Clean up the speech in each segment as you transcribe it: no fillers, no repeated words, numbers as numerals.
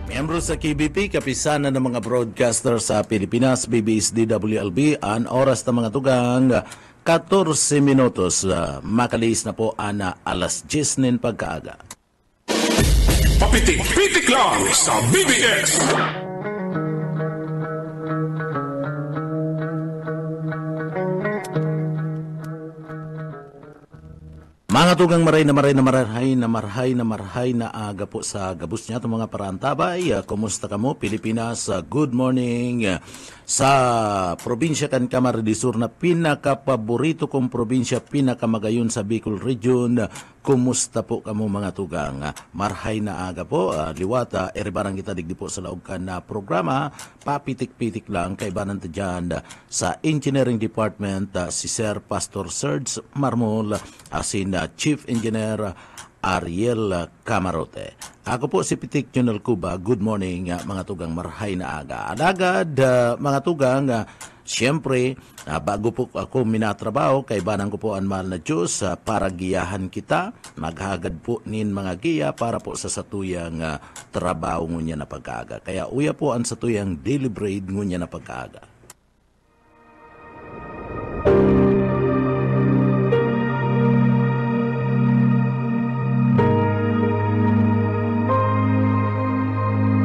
Miyembro sa KBP, kapisanan ng mga broadcaster sa Pilipinas, BBSDWLB, ang oras ng mga tugang 14 minutos. Makalis na po ana alas 10 nin pagkaaga. Papitik-pitik lang sa BBS. Mga tugang marhay na aga po sa gabus niya itong mga parantabay. Kumusta ka mo, Pilipinas? Good morning. Sa probinsya kan Camarines Sur na pinakapaborito kong probinsya, pinakamagayon sa Bicol Region. Kumusta po kamo mga tugang? Marhay na aga po. Liwata, eribarang kita digdi po sa laog ka na programa. Papitik-pitik lang kay banan dyan sa Engineering Department, si Sir Pastor Serge Marmol, asin Chief Engineer Ariel Camarote. Ako po si Pitik Junel Cuba. Good morning mga tugang, marhay na aga. Alagad mga tugang, siyempre bago po ako minatrabaho, kay banang ko po ang mahal na Diyos para giyahan kita. Maghagad po nin mga giya para po sa satuyang trabaho ngunya na pagkaaga. Kaya uya po ang satuyang daily bread ngunya na pagkaaga.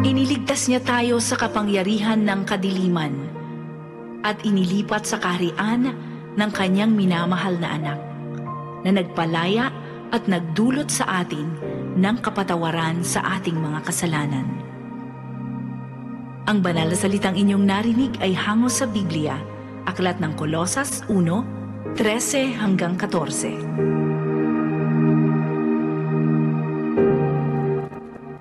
Iniligtas niya tayo sa kapangyarihan ng kadiliman at inilipat sa kaharian ng kanyang minamahal na anak, na nagpalaya at nagdulot sa atin ng kapatawaran sa ating mga kasalanan. Ang banal na salitang inyong narinig ay hango sa Biblia, Aklat ng Kolosas 1:13 hanggang 14.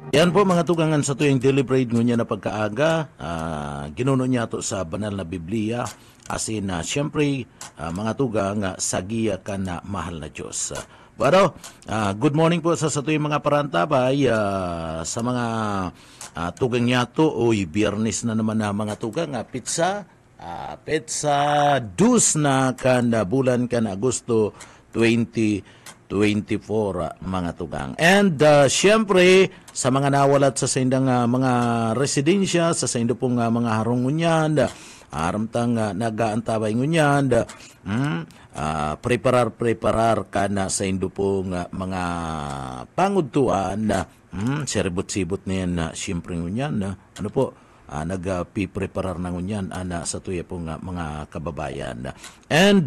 Yan po mga tugangan sa tuyong deliberate ngunya na pagkaaga. Ginuno niya to sa banal na Biblia. Asin siyempre mga tugang sagiya ka na mahal na Diyos. Pero good morning po sa tuyong mga parantabay. Sa mga tugang niya to, biyernes na naman na mga tugang. Pizza dus na kan bulan kan Agosto 2024 mga tugang. And siyempre sa mga nawalat sa sindang mga residensya, sa sindo pong mga harungunyan, aramtang nagaantabay ngunyan, preparar ka na sa indo pong mga pangudtuan, seribot-sibot niyan siyempre ngunyan, ano po, nagpipreparar na ngunyan sa tuya pong mga kababayan. And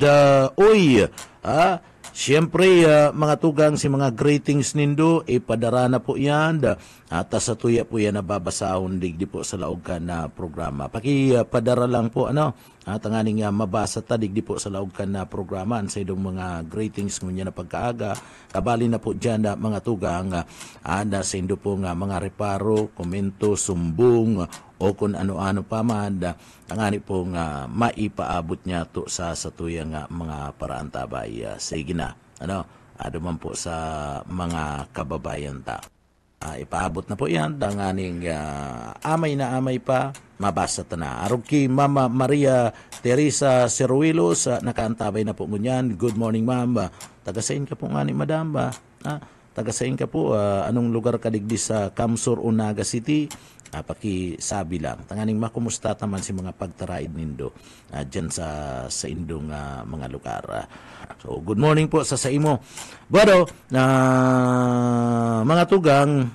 siyempre, mga tugang, si mga greetings nindo, ipadara na po yan. At sa tuya po yan nababasahon digdi po sa laog ka na programa. Pakipadara lang po, tanganing mabasa ta digdi po sa laog ka na programa. Sa idong mga greetings ngunya na pagkaaga. Kabali na po dyan mga tugang, sa indo po mga reparo, komento, sumbong, o kung ano-ano pa man, tangani po maipaabot niya to sa tuyang mga paraantabay. Sige na, man po sa mga kababayan ta. Ipaabot na po yan, tanganing amay na amay pa, mabasa ta na. Arog ki Mama Maria Teresa Ceruilos, nakaantabay na po ngunyan. Good morning ma'am. Tagasain ka po nga ni madam ba? Tagasain ka po, anong lugar ka digdi sa Kamsur, Unaga City? Pakisabi lang. Tanganing makumusta naman si mga pagtaraid nindo dyan sa indong mga lugar. So, good morning po sa imo. Pero, mga tugang,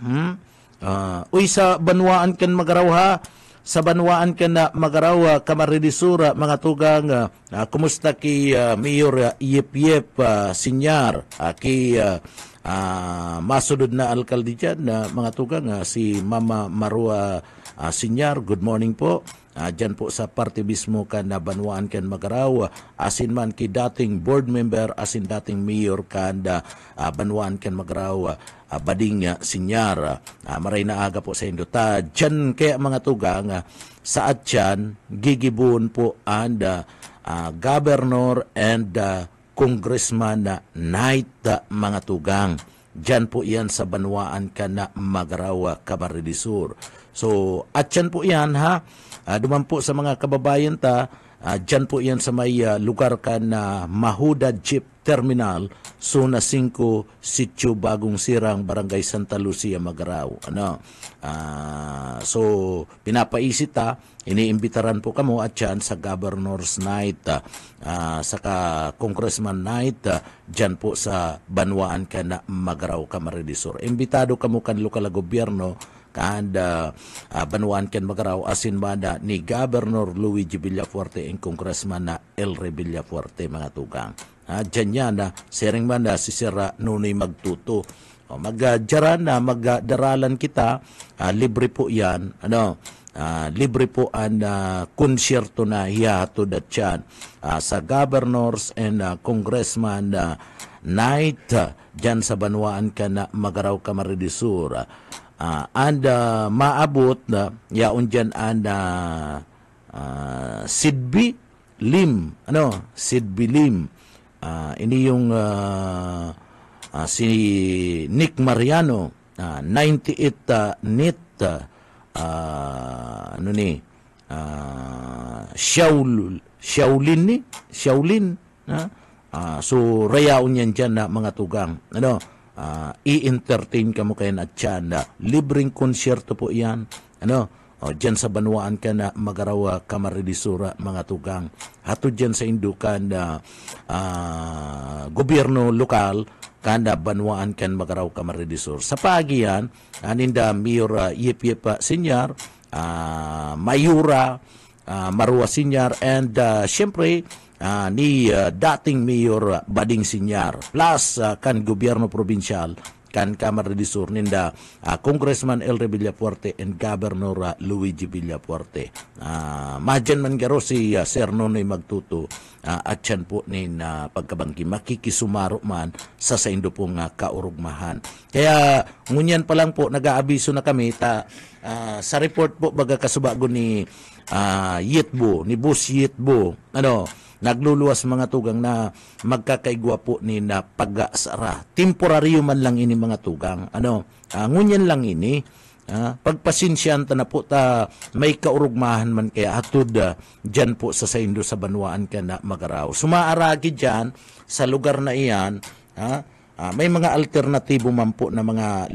sa banwaan kan magaraw ha, sa banwaan kan na magaraw Kamaridisura, mga tugang, kumusta ki Mayor Yep Sinyar, ki masunod na alkalde dyan, mga tugang, si Mama Marua Sinyar, good morning po. Dyan po sa party mismo kan na banwaan kan magaraw, asin man ki dating board member, asin dating mayor kan banwaan kan magaraw, Bading Sinyar. Maray na aga po sa indo. Dyan kaya mga tugang, saat dyan, gigibun po and governor and congressman na night mga tugang. Diyan po yan sa banwaan ka na Magaraw, Camarines Sur. So, at yan po yan ha. Duman po sa mga kababayan ta, Dyan po yan sa may lugar ka na Mahuda Jeep Terminal, Zona 5, Sitio Bagong Sirang, Barangay Santa Lucia, Magarao. So, pinapaisit iniimbitaran po kamo at dyan sa Governor's Night, saka Congressman Night, dyan po sa Banwaan ka na Magarao, Camarines Sur. Imbitado kamo kan lokal na gobyerno, Banwaan ken Magarao asin banda ni Governor Luigi Villafuerte and Congressman na Elre Villafuerte, mga tugang. Diyan yan sering banda si Sir Nunoy Magtuto. Magjaran na magdaralan kita, libre po yan. Libre po ang konsyerto na hiyahatod at yan sa Governors and Congressman Night dyan sa Banwaan ka na Magarao, Camarines Sur. And maabot na yaon dyan ang Sidbi Lim. Sidbi Lim. Ini yung si Nick Mariano, 98 NIT, Shaolin. So, rayaon yan dyan na mga tugang. I-entertain ka mo kayo na dyan. Libreng konsyerto po yan. Dyan sa Banwaan ka na Magarao, Camarines Sur, mga tugang. Hato dyan sa indukan gobyerno lokal, kanda Banwaan kan Magarao, Camarines Sur. Sa pagiyan, aninda Mayor Yep Senior, Mayura, Marua Senior, and syempre, ni dating Mayor Bading Senior, plus kan gobyerno provincial, kan Camarines Sur, ninda Congressman Elre Villafuerte and Governor Luigi Villafuerte. Madyan man garo si Sir Nonoy Magtuto at yan po nin pagkabangki makikisumaro man sa indo pong kaurugmahan. Kaya ngunyan pa lang po nag-aabiso na kami sa report po baga kasubago ni Yitbo, ni Boss Yitbo, nagluluwas mga tugang na magkakaigwa po ni na pag-asara. Temporaryo man lang ini mga tugang. Ngunyan lang ini. Pagpasensyahan na po may kaurugmahan man kaya hatod dyan po sa Saindo sa Banwaan ka na Magarao. Sumaaragi dyan sa lugar na iyan, may mga alternatibo man po na mga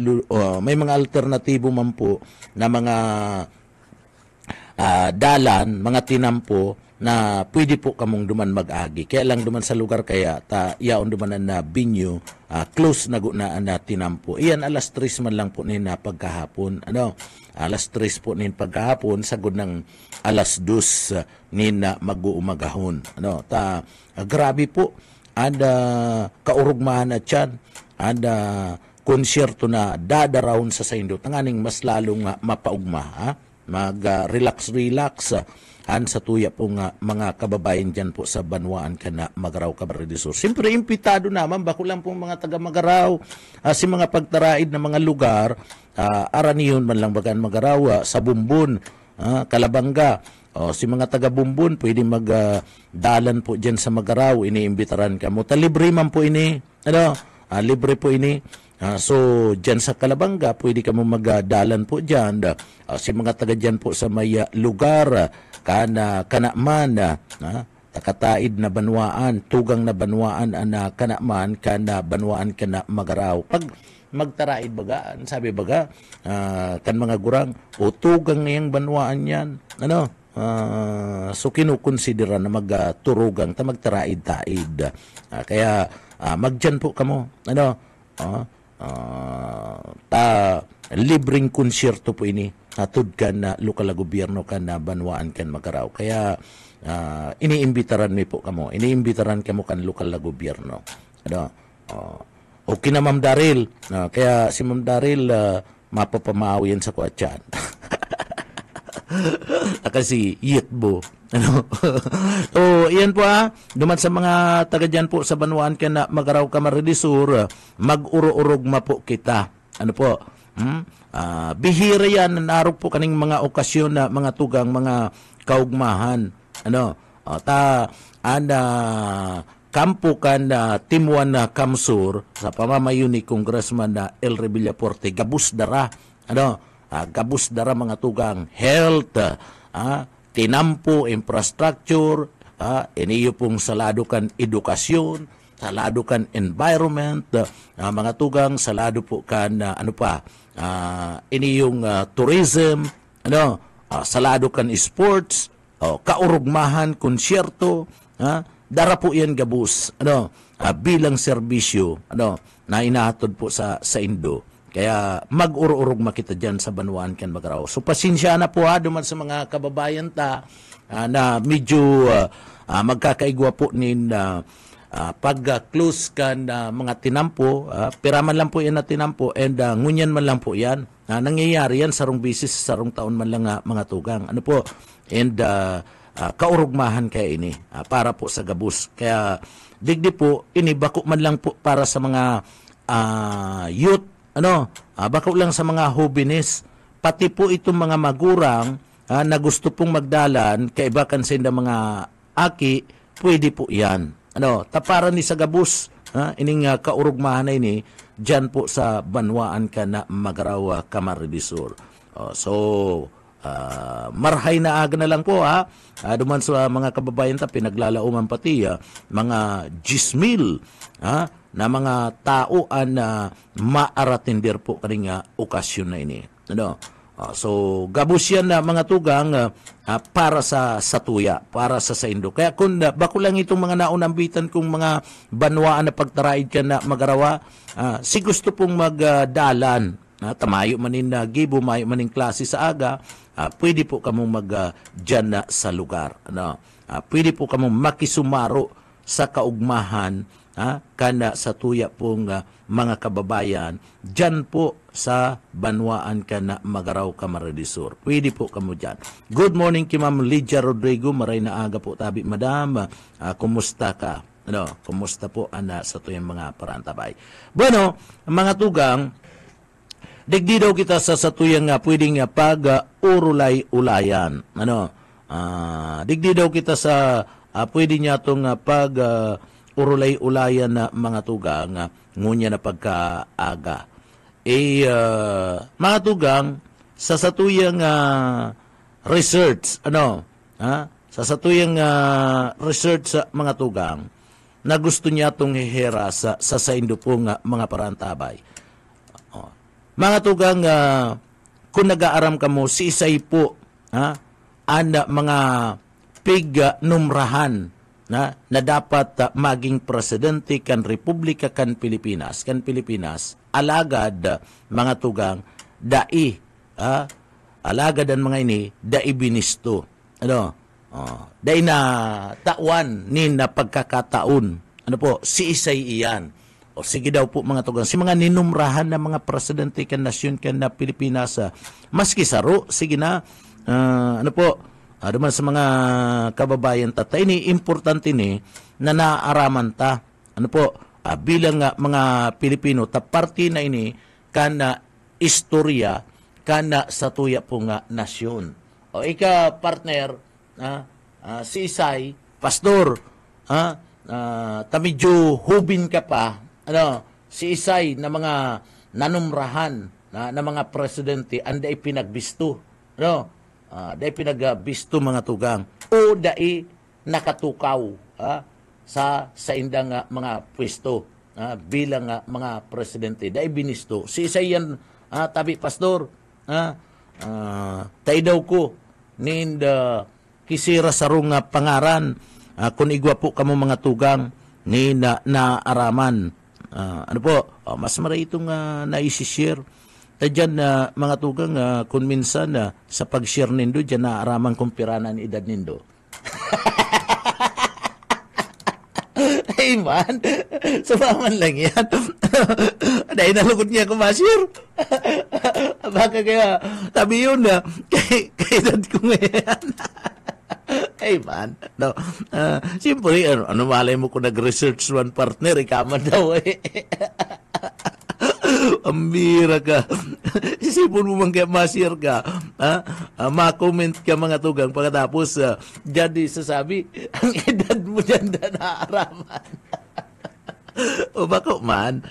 dalan, mga tinampo na pwede po kamong duman mag-agi. Kaya lang duman sa lugar kaya yaon duman na binyo, close na gunaan na tinampo. Iyan alas 3 man lang po nina pagkahapon. Alas 3 po nin pagkahapon, sagod ng alas 2 nina mag-uumagahon. Grabe po. Kaurugmahan at yan. Konsyerto na dadarawon sa Saindo. Tanganing mas lalong mapaugma. Mag-relax sa tuya po mga kababayan dyan po sa Banwaan ka na Magarao, Camarines Sur. Siyempre, impitado naman, bako lang pong mga taga Magarao, si mga pagtaraid na mga lugar, araniyon man lang bagan Magarao, sa Bumbun, Kalabanga, si mga taga Bumbun, pwede magdalan po dyan sa Magarao, iniimbitaran ka mo. Libre man po ini, libre po ini. So, dyan sa Kalabanga, pwede ka mo magdalan po dyan. Si mga taga dyan po sa may lugar, kanaman, takataid na Banwaan, tugang na Banwaan, kanaman, Banwaan ka na Magarao. Pag magtaraid baga, sabi baga, kan mga gurang, tugang ngayang Banwaan yan. So, kinukonsidera na magturugang, magtaraid-taid. Kaya, magdyan po kamo, libreng konsyerto po ini atod kan na lokal na gobyerno kan na Banwaan kan Magarao. Kaya iniimbitaran mi po kamo, iniimbitaran kamo kan lokal na gobyerno. Okay na Ma'am Daryl, kaya si Ma'am Daryl mapapamawi yan sa kuatyan. Kasi Yitbo. Iyan po duman sa mga taga dyan po sa Banwaan ka na Magarao, Camarines Sur, mag-uro-urugma po kita. Bihira yan, narog po kaning mga okasyon na mga tugang, mga kaugmahan. Kampo kan Timuan na Kamsur sa pamamayo ni Congressman na Elre Villafuerte, gabus dara. Gabus dara mga tugang, health, tinampo, infrastructure, iniyo pong salado kan edukasyon, salado kan environment, mga tugang salado po kan iniyong tourism, salado kan sports, kaurugmahan, konsyerto, dara po yan gabus, bilang serbisyo, na inahatod po sa Indo. Kaya mag-ururog makita dyan sa Banwaan kan Magaraw. So pasensya na po duman sa mga kababayan na medyo magkakaigwa po nin pag-close kan mga tinampo, piraman lang po yan na tinampo and ngunyan man lang po yan. Nangyayari yan sarong bisis, sarong taon man lang mga tugang. Ano po? And kaurugmahan kaya ini para po sa gabus. Kaya digdi po, ini bako man lang po para sa mga youth, bako lang sa mga hobinis, pati po itong mga magurang na gusto pong magdalan, kaibakan sa mga aki, pwede po yan. Taparan ni sa gabus, ining kaurugmahan na ini, dyan po sa Banwaan ka na Magaraw, Camarines Sur. So, marhay na aga na lang po duman sa mga kababayan pinaglalauman pati mga 10,000 na mga tao na maaratindir po kaning okasyon na ini. So gabus yan na mga tugang para sa tuya, para sa Indo. Kaya kung bako lang itong mga naunambitan kong mga banwaan na pagtaraid ka na Magarawa, si gusto pong magdalan, tamayo manin gibo, mayo manin klase sa aga, pwede po kamong dyan na sa lugar. Pwede po kamong makisumaro sa kaugmahan kana sa tuya pong mga kababayan dyan po sa Banwaan ka na Magaraw, Camarines Sur. Pwede po kamo dyan. Good morning kay Ma'am Lydia Rodrigo. Maray na aga po tabi, Madam. Kumusta ka? Kumusta po sa tuyang mga parantabay? Bueno, mga tugang, digdi daw kita sa tuyang pwedeng pag-urulay-ulayan. Digdi daw kita sa pwede niya itong urulay-ulayan na mga tugang ngunya na pagkaaga. Mga tugang, sa satuyang research, sa satuyang research sa mga tugang, na gusto niya itong hihera sa Indo pong mga parantabay. Mga tugang, kung nag-aaram ka mo, si isay po, mga numrahan na dapat maging presidente kan Republika kan Pilipinas. Alagad, mga tugang, alagad ang mga ini, binisto. Dai na tawan ni na pagkakataon. Si isay iyan. O sige daw po mga tugang, si mga ninumrahan na mga presidente kan nasyon kan na Pilipinas, maski saro, sige na, duman sa mga kababayan ini importante ni na naaraman ta. Bilang mga Pilipino, parte na ini kana istorya kana sa tuya po nga nasyon. O ika partner, si Isay, pastor, tamidyo hubin ka pa, si Isay na mga nanumrahan na mga presidente, anday pinagbisto, dahil pinagbisto mga tugang o dahil nakatukaw sa indang mga pwesto bilang mga presidente dahil binisto. Si Isayan tabi pastor tayo daw ko ninda kisira sarong pangaran kung igwa po kamo mga tugang ni naaraman. Mas maray itong naisishare. Dyan mga tugang, kung minsan sa pag-share nindo, dyan naaraman kung piranan edad nindo. Hey man, sumaman lang yan. Dahil nalugod niya kung ma-share. Baka kaya, tabi yun kay edad ko ngayon. Hey man, siyempre, malay mo kung nag-research one partner, ikaman daw Ambira ka. Isipon mo man kaya ma-share ka. Ma-comment ka mga tugang. Pagkatapos, jadi sasabi, ang edad mo dyan na naaraman. O bako man.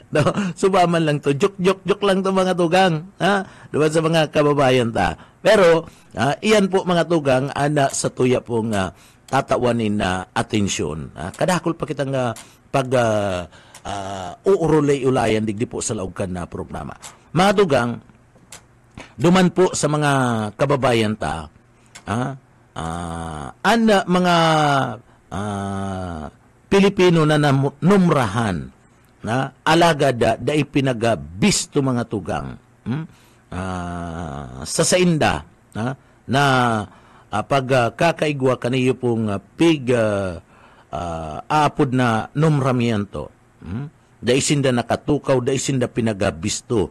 Subaman lang to. Joke lang to mga tugang. Diba sa mga kababayan ta. Pero, iyan po mga tugang, sa tuya pong tatawanin na atensyon. Kadakol pa kitang pag uurulay-ulayan digdi po sa laog kan na programa. Mga dugang, duman po sa mga kababayan ta, mga Pilipino na numrahan na alagad da ipinagabisto mga tugang sa sainda na pag kakaigwa kaniyo pong apod na numramiento da isinda nakatukaw da isinda pinagabisto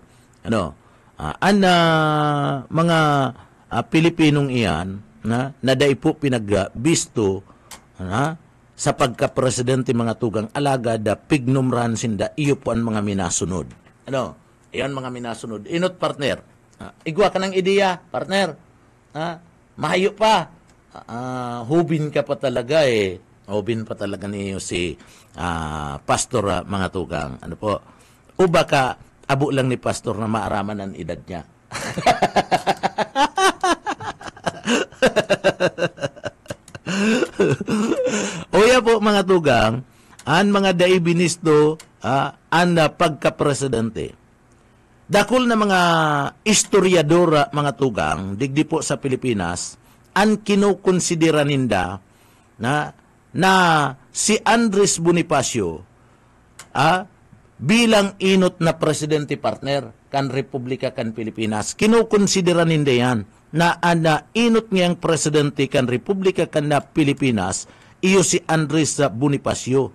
mga Pilipinong iyan na dai po pinagabisto sa pagka-presidente mga tugang alaga da pignumran sinda iyo po ang mga minasunod. Iyan mga minasunod. Inot partner. Igwa ka ng ideya, partner. Mahayo pa. Hubin ka pa talaga eh. Hubin pa talaga niyo si pastor mga tugang. Ano po? O baka abo lang ni pastor na maaraman ang edad niya. Oya po mga tugang, ang mga daibinisto, ang pagka-presidente. Dakol na mga istoryadora mga tugang, digdi po sa Pilipinas, ang kinukonsidera ninda na si Andres Bonifacio bilang inot na presidente partner kan Republika kan Pilipinas. Kinukonsidera ninda yan na inot ngayang presidente kan Republika kan na Pilipinas, iyo si Andres Bonifacio.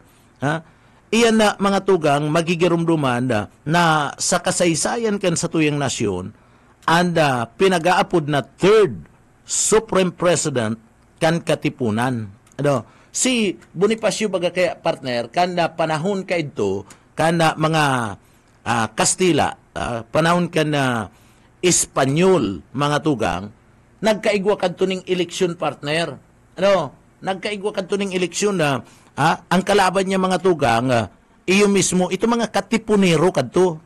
Iyan na mga tugang magigirumduman na sa kasaysayan kan sa tuyang nasyon, pinag-aapod na third Supreme President kan Katipunan. Si Bonifacio baga kaya partner, kan panahon ka ito, kan mga Kastila, panahon kan Espanyol, mga tugang, nagkaigwa kadto ning eleksyon partner. Nagkaigwa kadto ning eleksyon na ang kalaban niya mga tugang, iyo mismo, ito mga katipunero kadto.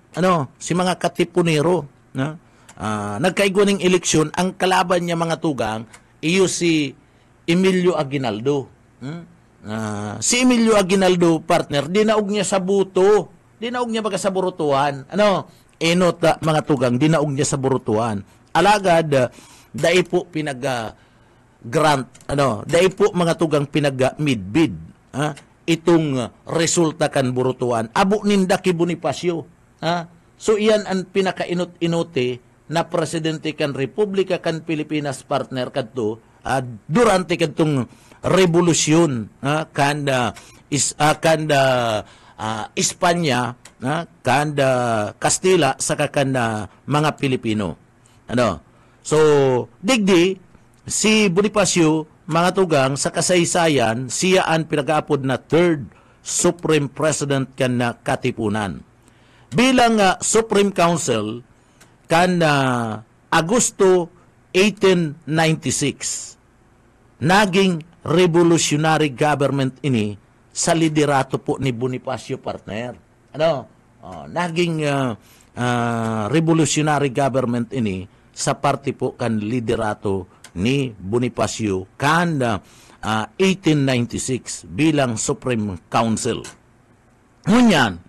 Si mga katipunero. Nagkaigwa ning eleksyon, ang kalaban niya mga tugang, iyo si Emilio Aguinaldo. Si Emilio Aguinaldo, partner, dinaog niya sa buto. Dinaog niya baga sa burutuan. Enot mga tugang, dinaog niya sa burutuan. Alagad, dai po grant, dai po mga tugang midbid. Itong resulta kan burutuan. Abo ninda ki Bonifacio. So iyan ang pinakainot-inote na presidente kan Republika kan Pilipinas partner kadto durante kadtong revolusyon kanda Espanya, kanda Kastila sa kanda mga Pilipino. So digdi si Bonifacio mga tugang sa kasaysayan siya ang pinag-aapod na third Supreme President kan Katipunan. Bilang Supreme Council kan Agosto 1896 naging revolutionary government ini sa liderato po ni Bonifacio partner. Naging revolutionary government ini sa parte po kan liderato ni Bonifacio kan 1896 bilang Supreme Council. Ngunyan,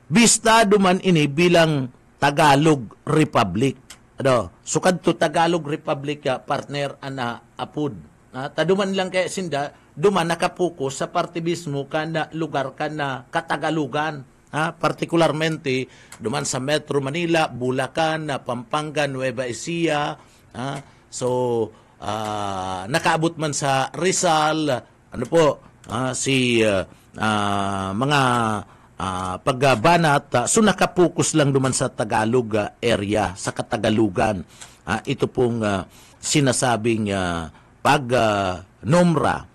bistado man ini bilang Tagalog Republic. So kadto Tagalog Republic partner apud. Taduman lang kay sinda duman nakapokus sa parte mismo kana lugar kana Katagalugan. Partikularmente duman sa Metro Manila, Bulacan, Pampanga, Nueva Ecija. Nakaabot man sa Rizal, mga pagbanat, so nakapokus lang duman sa Tagalog area, sa Katagalugan. Ito pong sinasabing pag-nomra,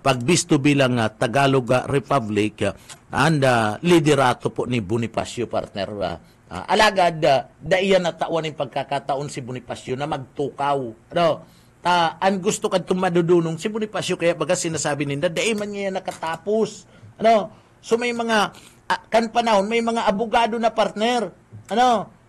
pagbisto bilang Tagalog Republic, liderato po ni Bonifacio partner. Alagad, daiyan na tawan yung pagkakataon si Bonifacio na magtukaw. Ang gusto ka itong madudunong si Bonifacio, kaya baga sinasabi ninda, dai man niya nakatapos. So may mga, kan panahon, may mga abogado na partner.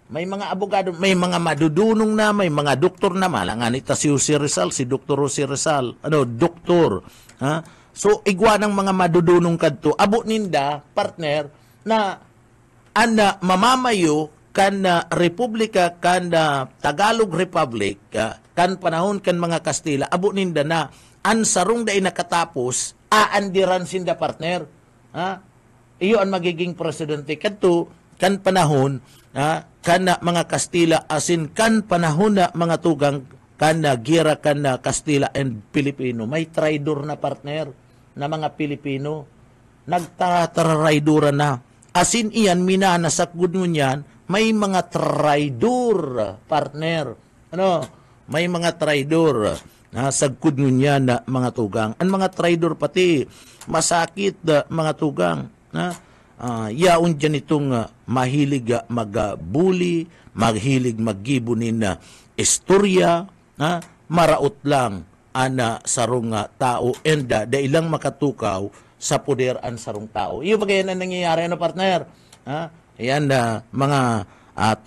may mga abogado, may mga madudunong na, may mga doktor na, malangan ita si Jose Rizal, si Dr. Jose Rizal, doktor. Ha? So, igwa ng mga madudunong kadto, abo ninda, partner, na mamamayo kan Republika, kan Tagalog Republic, kan panahon kan mga Kastila, abo ninda na, ansarong da nakatapos, aandiran sinda, partner. Ha? Iyo ang magiging presidente kadto, kan panahon, kan mga Kastila, asin kan panahon na mga tugang, kan gira kan Kastila and Pilipino. May traidor na, partner, na mga Pilipino. Nagtataraidoran na. Asin iyan, minanasakgod mo niyan, may mga traidor, partner. May mga traidor. Sagkod mo niyan na mga tugang. Ang mga traidor pati, masakit mga tugang. Yaon dyan itong mahilig mag-bully, mahilig maggibunin na istorya, maraot lang ana sarong tao, and dailang makatukaw sa poder ang sarong tao. Iyo ba ganyan ang nangyayari, partner? Ayan, mga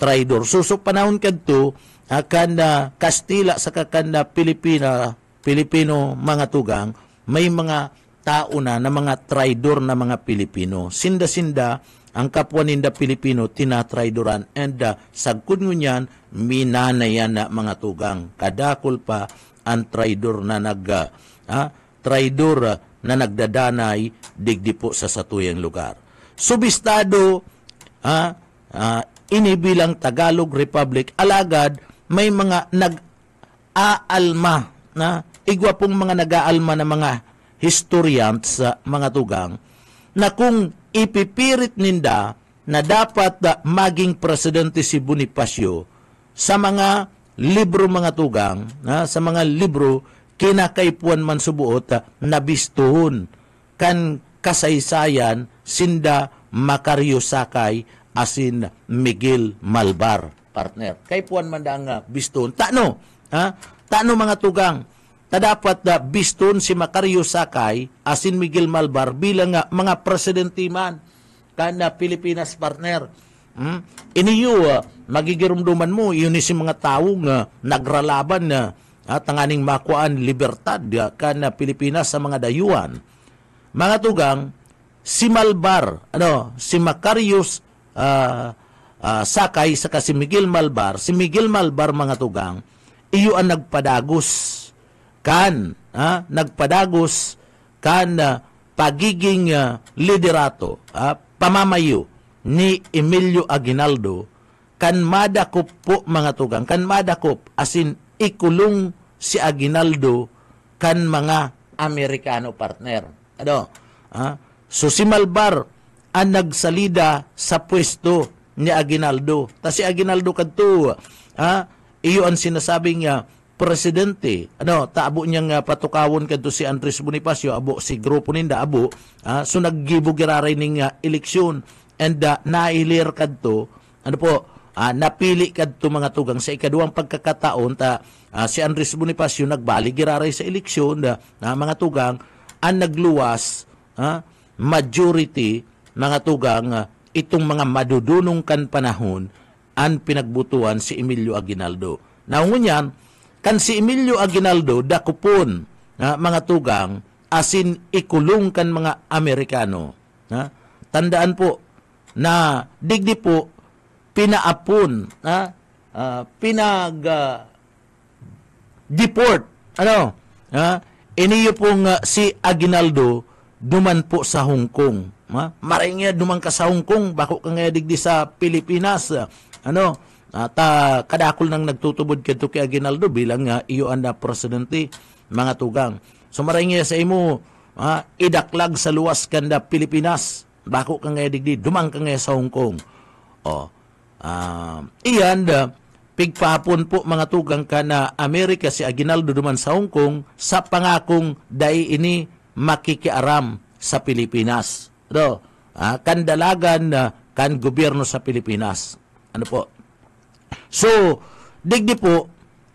traidor. So panahon kadto, kan Kastila sa kan Pilipino mga tugang, may mga tao na mga traidor na mga Pilipino. Sinda-sinda, ang kapwa ninda Pilipino, tinatraidoran. And sagkod nyo niyan, minanayan na mga tugang. Kadakol pa ang traidor na nagdadanay digdi po sa satuyang lugar. Subistado, inibilang Tagalog Republic, alagad may mga nag-aalma, igwa pong mga nag-aalma na mga historians sa mga tugang, na kung ipipirit ninda na dapat maging presidente si Bonifacio, sa mga libro mga tugang, sa mga libro, kinakaipuan man subuot, nabistuhon kan kasaysayan sinda Macario Sakay asin Miguel Malbar, partner. Kaipuan man ang bistuhon. Tano mga tugang, dapat biston si Macario Sakay asin Miguel Malbar bilang mga presidente man kan Pilipinas, partner. Iniyo magigirumduman mo yun si mga taong nagralaban na tanganing makuan libertad kan Pilipinas sa mga dayuhan. Mga tugang, si Malbar, si Macario Sakay saka si Miguel Malbar mga tugang, iyo ang nagpadagos nagpadagos pagiging liderato, pamamayo ni Emilio Aguinaldo, kan madakop po mga tugang, kan madakop asin ikulong si Aguinaldo kan mga Amerikano, partner. So si Malbar ang nagsalida sa pwesto ni Aguinaldo. Ta si Aguinaldo kadto, iyo ang sinasabing presidente, taabo niyang patukawon kadto si Andres Bonifacio, abo si grupo ninda, abo, so naggibo giraray ning eleksyon, and nailir kadto, napili kadto mga tugang sa ikaduhang pagkakataon, si Andres Bonifacio nagbali giraray sa eleksyon, mga tugang, ang nagluwas, majority, mga tugang, itong mga madudunong kan panahon, ang pinagbutuan si Emilio Aguinaldo. Naungunyan, kan si Emilio Aguinaldo dakupon mga tugang asin ikulong kan mga Amerikano. Tandaan po na digdi po pinaapon, deport, iniyo pong si Aguinaldo duman po sa Hong Kong. Maring duman ka sa Hong Kong, bako ka nga digdi sa Pilipinas, kadakol nang nagtutubod kadto kay Aguinaldo bilang iyo ang presidente, mga tugang. So maring sa imo idaklag sa luwas kanda Pilipinas, bako ka nga digdi dumang ka nga sa Hong Kong. Iyan pigpapon po mga tugang ka na Amerika si Aguinaldo duman sa Hong Kong sa pangakong dai ini makikiaram sa Pilipinas. Kandalagan kan gobyerno sa Pilipinas. Po? So, digdi po,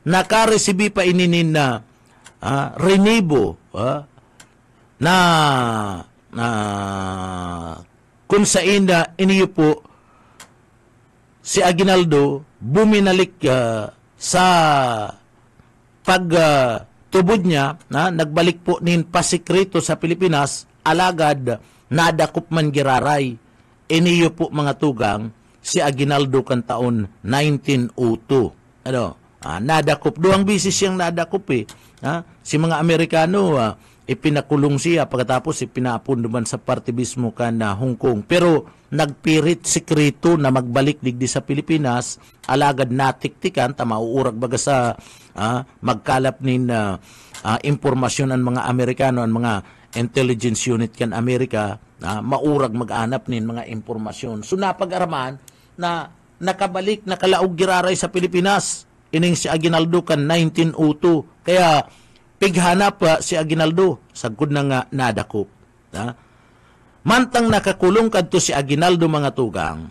nakaresibi pa ininin na renibo na kung saan iniyo po si Aguinaldo buminalik sa pagtubod niya, nagbalik po nin pasikreto sa Pilipinas, alagad nadakop man giraray. Iniyo po mga tugang, si Aguinaldo kan taon 1902. Nadakop. Duwang bisis siyang nadakop eh. Si mga Amerikano, ipinakulong siya pagkatapos ipinapon naman sa partibismo kan na Hong Kong. Pero nagpirit sikreto na magbalik digdi sa Pilipinas, alagad natiktikan, mauurag baga sa magkalap nin impormasyon ang mga Amerikano, ang mga intelligence unit kan Amerika, maurag mag-anap nin mga impormasyon. So napag-araman na nakabalik, nakalaog giraray sa Pilipinas. Ining si Aguinaldo kan 1902. Kaya pighanap si Aguinaldo sagkod na nga nadakop. Mantang nakakulong kadto si Aguinaldo mga tugang,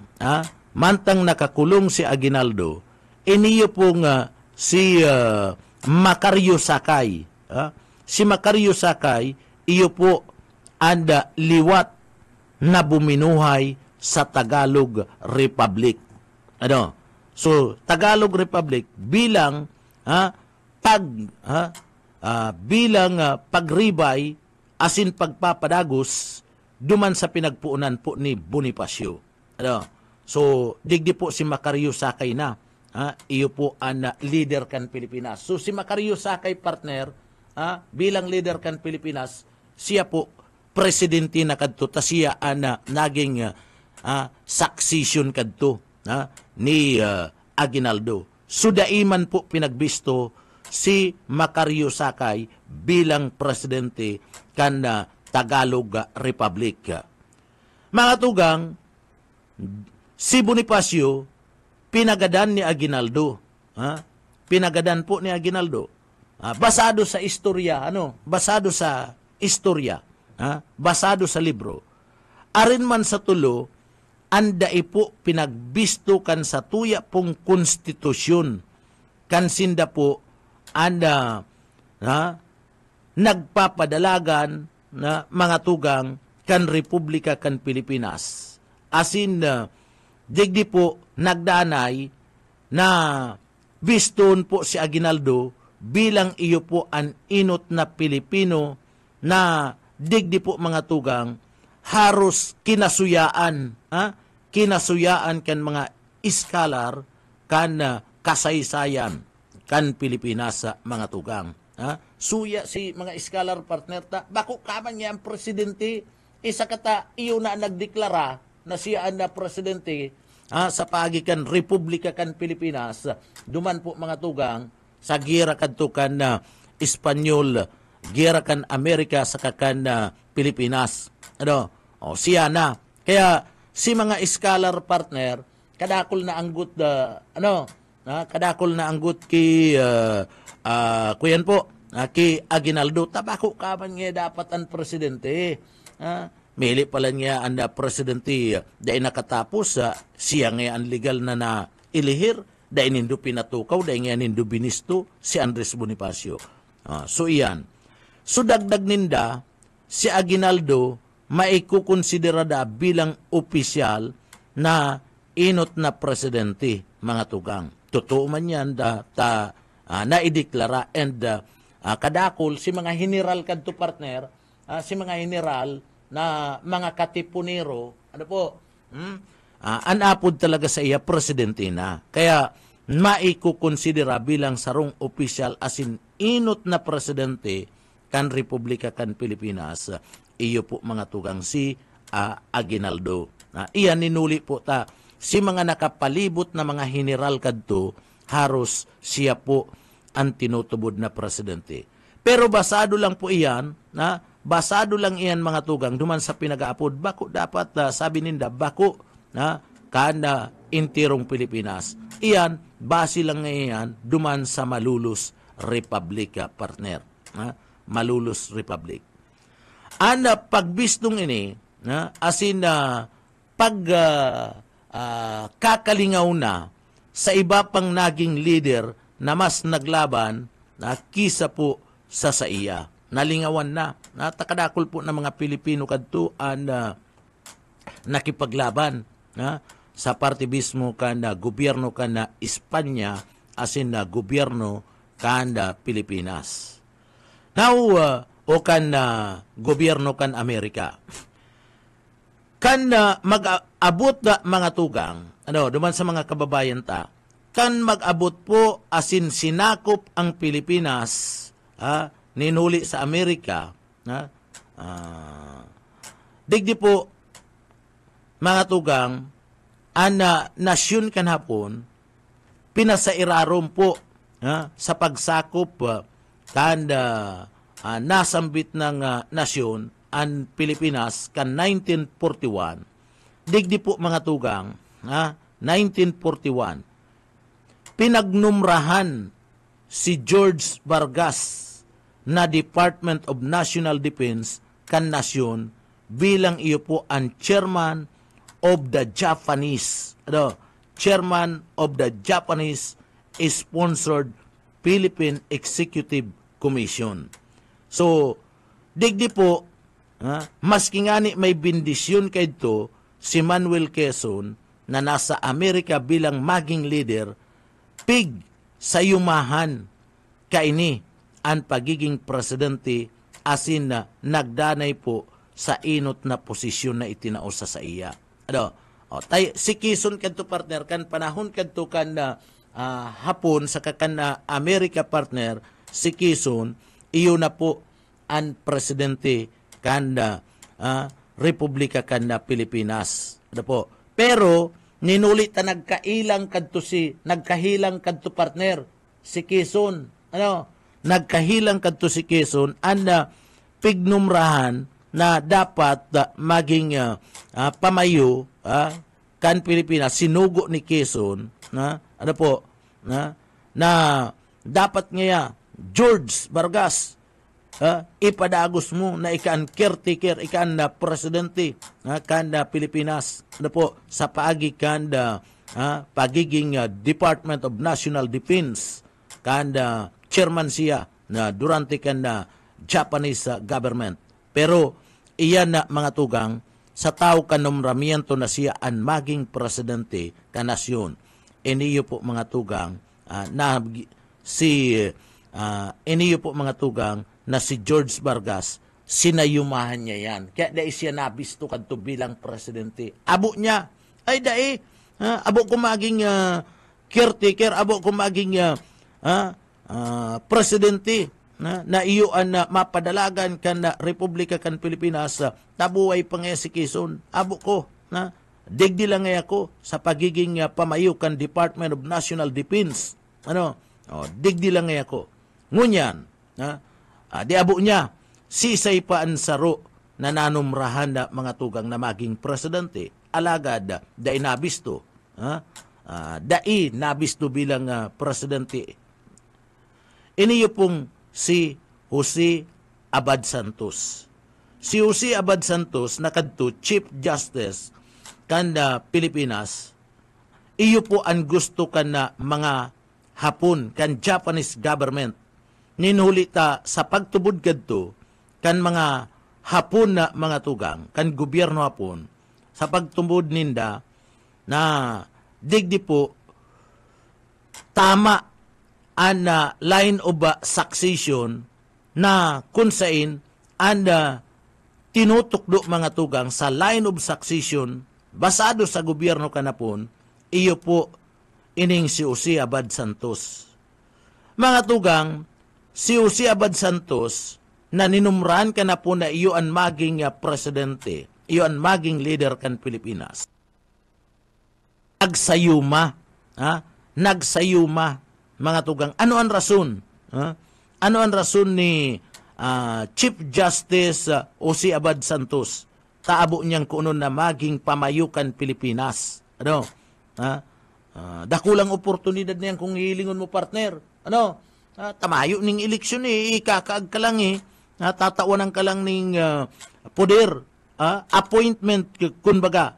mantang nakakulong si Aguinaldo, iniyo pong si Macario Sakay. Si Macario Sakay, iyo po anda liwat na buminuhay sa Tagalog Republic. So Tagalog Republic bilang bilang pagribay asin pagpapadagos duman sa pinagpuunan po ni Bonifacio. So digdi po si Macario Sakay na. Iyo po ang leader kan Pilipinas. So si Macario Sakay partner, bilang leader kan Pilipinas, siya po presidente na kadto, ta siya ang naging succession kadto ni Aguinaldo. So daiman po pinagbisto si Macario Sakay bilang presidente kan Tagalog Republic. Mga tugang, si Bonifacio pinagadan ni Aguinaldo. Pinagadan po ni Aguinaldo. Basado sa istorya, basado sa istorya, basado sa libro. Arin man sa tulo, anda po pinagbisto kan sa tuya pong konstitusyon. Kan sinda po, anda nagpapadalagan na mga tugang kan Republika kan Pilipinas. Asin, digdi po nagdanay na biston po si Aguinaldo bilang iyo po ang inot na Pilipino na digdi po mga tugang haros kinasuyaan, kinasuyaan kan mga iskalar kan kasaysayan kan Pilipinas sa mga tugang. Suya si mga iskalar partner ta, bako kaman niya ang presidente, isa kata iyo na nagdeklara na siya ang presidente sa pagikan Republika kan Pilipinas, duman po mga tugang sa gira kadto kan Espanyol, gira kan Amerika sa kan Pilipinas. Siya na. Kaya si mga scholar partner kadakol na anggut kadakol na anggut ki kuyan po ki Aguinaldo, tabako kaman nga dapat ang presidente. Mili pala niya ang presidente dahil nakatapos siya nga ang legal na ilihir dahil nindo pinatukaw dahil nga nindo binisto si Andres Bonifacio. So iyan. So dagdag ninda si Aguinaldo maikukonsiderada bilang opisyal na inot na presidente mga tugang. Totoo man yan naideklara and kadakol si mga general kadto partner, si mga general na mga katipunero, anapod talaga sa iya presidente na. Kaya maikukonsidera bilang sarong opisyal asin inot na presidente kan Republika kan Pilipinas, iyo po mga tugang si Aguinaldo. Iyan ninuli po ta, si mga nakapalibot na mga general kadto, haros siya po ang tinutubod na presidente. Pero basado lang po iyan, basado lang iyan mga tugang, duman sa pinag-aapod, bako dapat, sabi ninda, bako, kana intirong Pilipinas. Iyan, base lang iyan, duman sa Malulus Republic, partner. Malulus Republic. Pagbistong ini, asin kakalingaw na sa iba pang naging leader na mas naglaban kisa po sa iya. Nalingawan na. Natakadakol po ng mga Pilipino kadto nakipaglaban. sa partibismo kan na gobyerno kan na Espanya asin na gobyerno kan na Pilipinas. Now, o kan na gobyerno kan Amerika. Kan mag-abot na mga tugang, duman sa mga kababayan ta, kan mag-abot po asin sinakop ang Pilipinas, ninuli sa Amerika, digdi po, mga tugang, nasyon kan hapon, pinasairarom po sa pagsakop kan nasambit ng nasyon ang Pilipinas kan 1941. Digdi po mga tugang, 1941, pinagnumrahan si George Vargas na Department of National Defense kan nasyon bilang iyo po ang chairman of the Japanese, chairman of the Japanese sponsored Philippine Executive Commission. So, digdi po, maski ngani may bindisyon kayto si Manuel Quezon na nasa Amerika bilang maging leader, pig sa yumahan kaini ang pagiging presidente asin na nagdanay po sa inot na posisyon na itinausa sa iya. Si Quezon kadto partner kan panahon kadto kan hapon sa kakan na Amerika partner, si Quezon iyo na po ang presidente kan Republika kan Pilipinas. Po. Pero ninuli ta nagkahilang kadto partner si Quezon. Nagkahilang kadto si Quezon ang pignumrahan na dapat maging pamayo kan Pilipinas, sinugo ni Quezon na dapat ngayon George Vargas ipadagos mo na ikaan caretaker, ikaan na presidente kan Pilipinas sa paagi kan pagiging Department of National Defense kan chairman siya na durante kan Japanese government. Pero iyan na mga tugang, sa tao kanomramiento na siya ang maging presidente ka nasyon. Iniyo po mga tugang iniyo po mga tugang na si George Vargas, sinayumahan niya yan. Kaya dahil siya nabisto kadto bilang presidente. Abo niya, ay dahil, abo ko maging caretaker, abo ko maging presidente, na iyo na mapadalagan kan na Republika kan Pilipinas tabuay pang si Quezon. Abo ko na digdi lang ako sa pagiging pamayo kan Department of National Defense. Digdi lang ako. Ngunyan, di abo niya sisay pa ang saro na nanumrahan na mga tugang na maging presidente. Alagad da inabisto. Dai nabisto bilang presidente. Iniyo pong si Jose Abad Santos. Si Jose Abad Santos nakadto Chief Justice kanda Pilipinas, iyo po ang gusto kan na mga Hapon kan Japanese government. Ninulita sa pagtubod kadto kan mga Hapon na mga tugang, kan gobyerno Hapon, sa pagtubod ninda na digdi po tama ang line of succession na kunsain ang tinutukdo mga tugang sa line of succession basado sa gobyerno kanapon, iyo po ining si Jose Abad Santos. Mga tugang, si Jose Abad Santos na ninumrahan ka na po na iyo ang maging presidente, iyo ang maging leader kan Pilipinas. Nagsayuma, mga tugang. Ano ang rason? Ano ang rason ni Chief Justice Jose Abad Santos? Taabo niyang kunon na maging pamayukan Pilipinas. Dakulang oportunidad na yan kung hilingon mo, partner. Tamayo ning eleksyon ikakaag ka lang tatawanan ka lang ning poder, appointment kunbaga.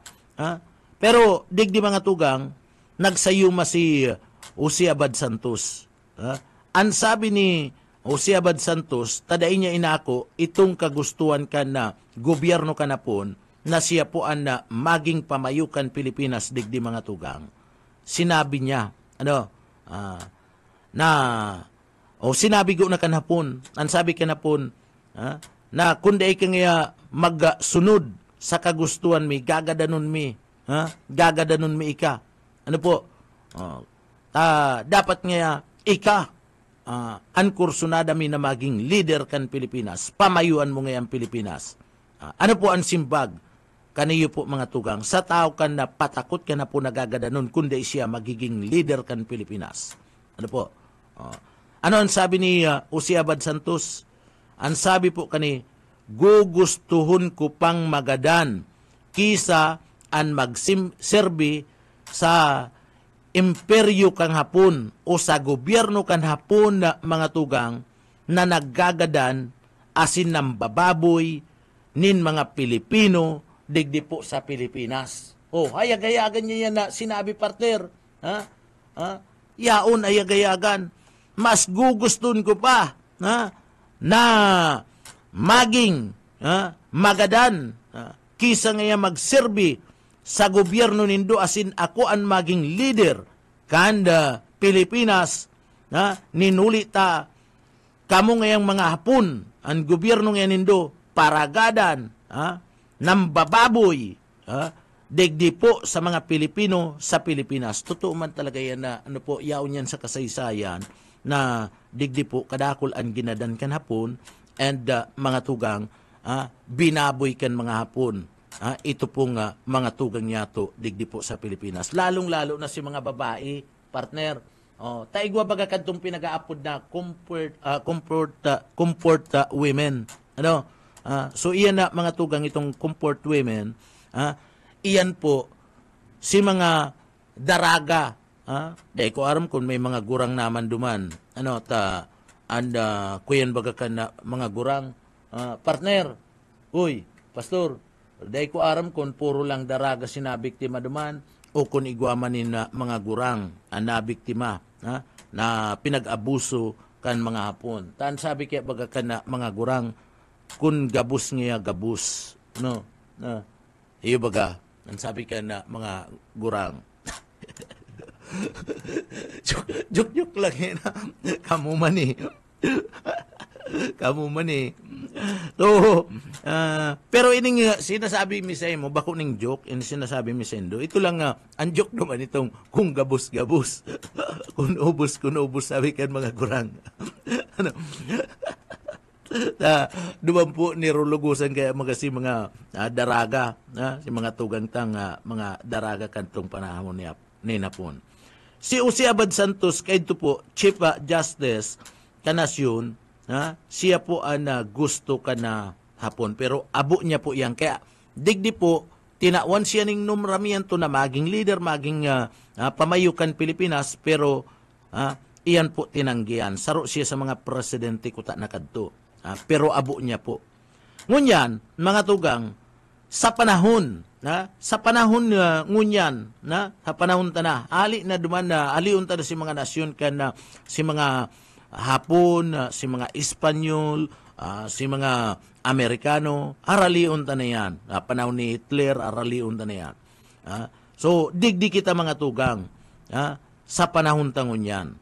Pero digdi mga tugang, nagsayuma si Jose Abad Santos. Ang sabi ni Jose Abad Santos, tadain niya inako, itong kagustuhan ka na gobyerno ka na pon, na siya po ang maging pamayukan Pilipinas digdi mga tugang, sinabi niya, sinabi ko na kanhapon, ang sabi kanhapon, na kundi ay kaya magsunod sa kagustuhan mi, gagadanon mi, gagadanon mi ika. Ano po? Dapat nga ika, ang kursunada mi na maging leader kan Pilipinas, pamayuan mo ngayon Pilipinas. Ano po ang simbag? Kaniyo po mga tugang, sa tao kan na patakot ka na po nagagadanon, kundi siya magiging leader kan Pilipinas. Ano po? Ano ang sabi ni Jose Abad Santos? Ang sabi po kani, gugustuhon ko pang magadan kisa ang magserbi sa imperyo kang Hapon o sa gobyerno kang Hapon na mga tugang na naggagadan asin ng bababoy nin mga Pilipino digdi po sa Pilipinas. Hayag-hayagan niya yan na sinabi partner. Yaon hayag-hayagan. Mas gugustun ko pa na maging magadan kisa ngayon magserbi sa gobyerno nindo asin ako ang maging leader kanda Pilipinas ninulita kamo ngayang mga Hapon ang gobyerno ngayon nindo paragadan ng bababoy digdi po sa mga Pilipino sa Pilipinas. Totoo man talaga yan na yaon yan sa kasaysayan na digdi po kadakol ang ginadan kan Hapon and mga tugang binaboy kan mga Hapon. Ito pong mga tugang yato digdi po sa Pilipinas. Lalong-lalo na si mga babae, partner. Taigwa baga kadtong pinag-aapod na comfort women. So iyan na mga tugang itong comfort women, iyan po si mga daraga, ko aram kung may mga gurang naman duman, kuyan baga ka na mga gurang, partner, uy, pastor, ko aram kung puro lang daraga sinabiktima duman, o kung igwamanin na mga gurang nabiktima, na pinag-abuso kan mga Hapon. Tan sabi kaya baga ka na mga gurang, kun gabus niya gabus. Iyo baga, ang sabi ka na mga gurang. Joke lang yun. Kamu man eh. So, pero ining sinasabi mi sa mo, bako ning joke, ini sinasabi mi sa indo. Ito lang ang joke naman itong kung gabus-gabus. Kung ubus, sabi kan mga gurang. Duman po nirulugusan kaya si mga daraga, si mga tugang mga daraga kantong panahon ni Hapon. Si Jose Abad Santos, kaya ito po, Chief Justice Kanasyon, siya po ang gusto ka na Hapon, pero abo niya po yan. Kaya digdi po, tinawan siya ng numramihan to na maging leader, maging pamayukan Pilipinas, pero iyan po tinanggihan. Saro siya sa mga presidente kuta na kadto. Pero abo niya po. Ngunyan, mga tugang, sa panahon ngunyan, sa panahon ta ali na duman aliun ta na si mga nasyon kan si mga Hapon, si mga Espanyol, si mga Amerikano, araliun ta na yan. Panahon ni Hitler, araliun ta na yan. So, digdi kita mga tugang, sa panahon ta ngunyan.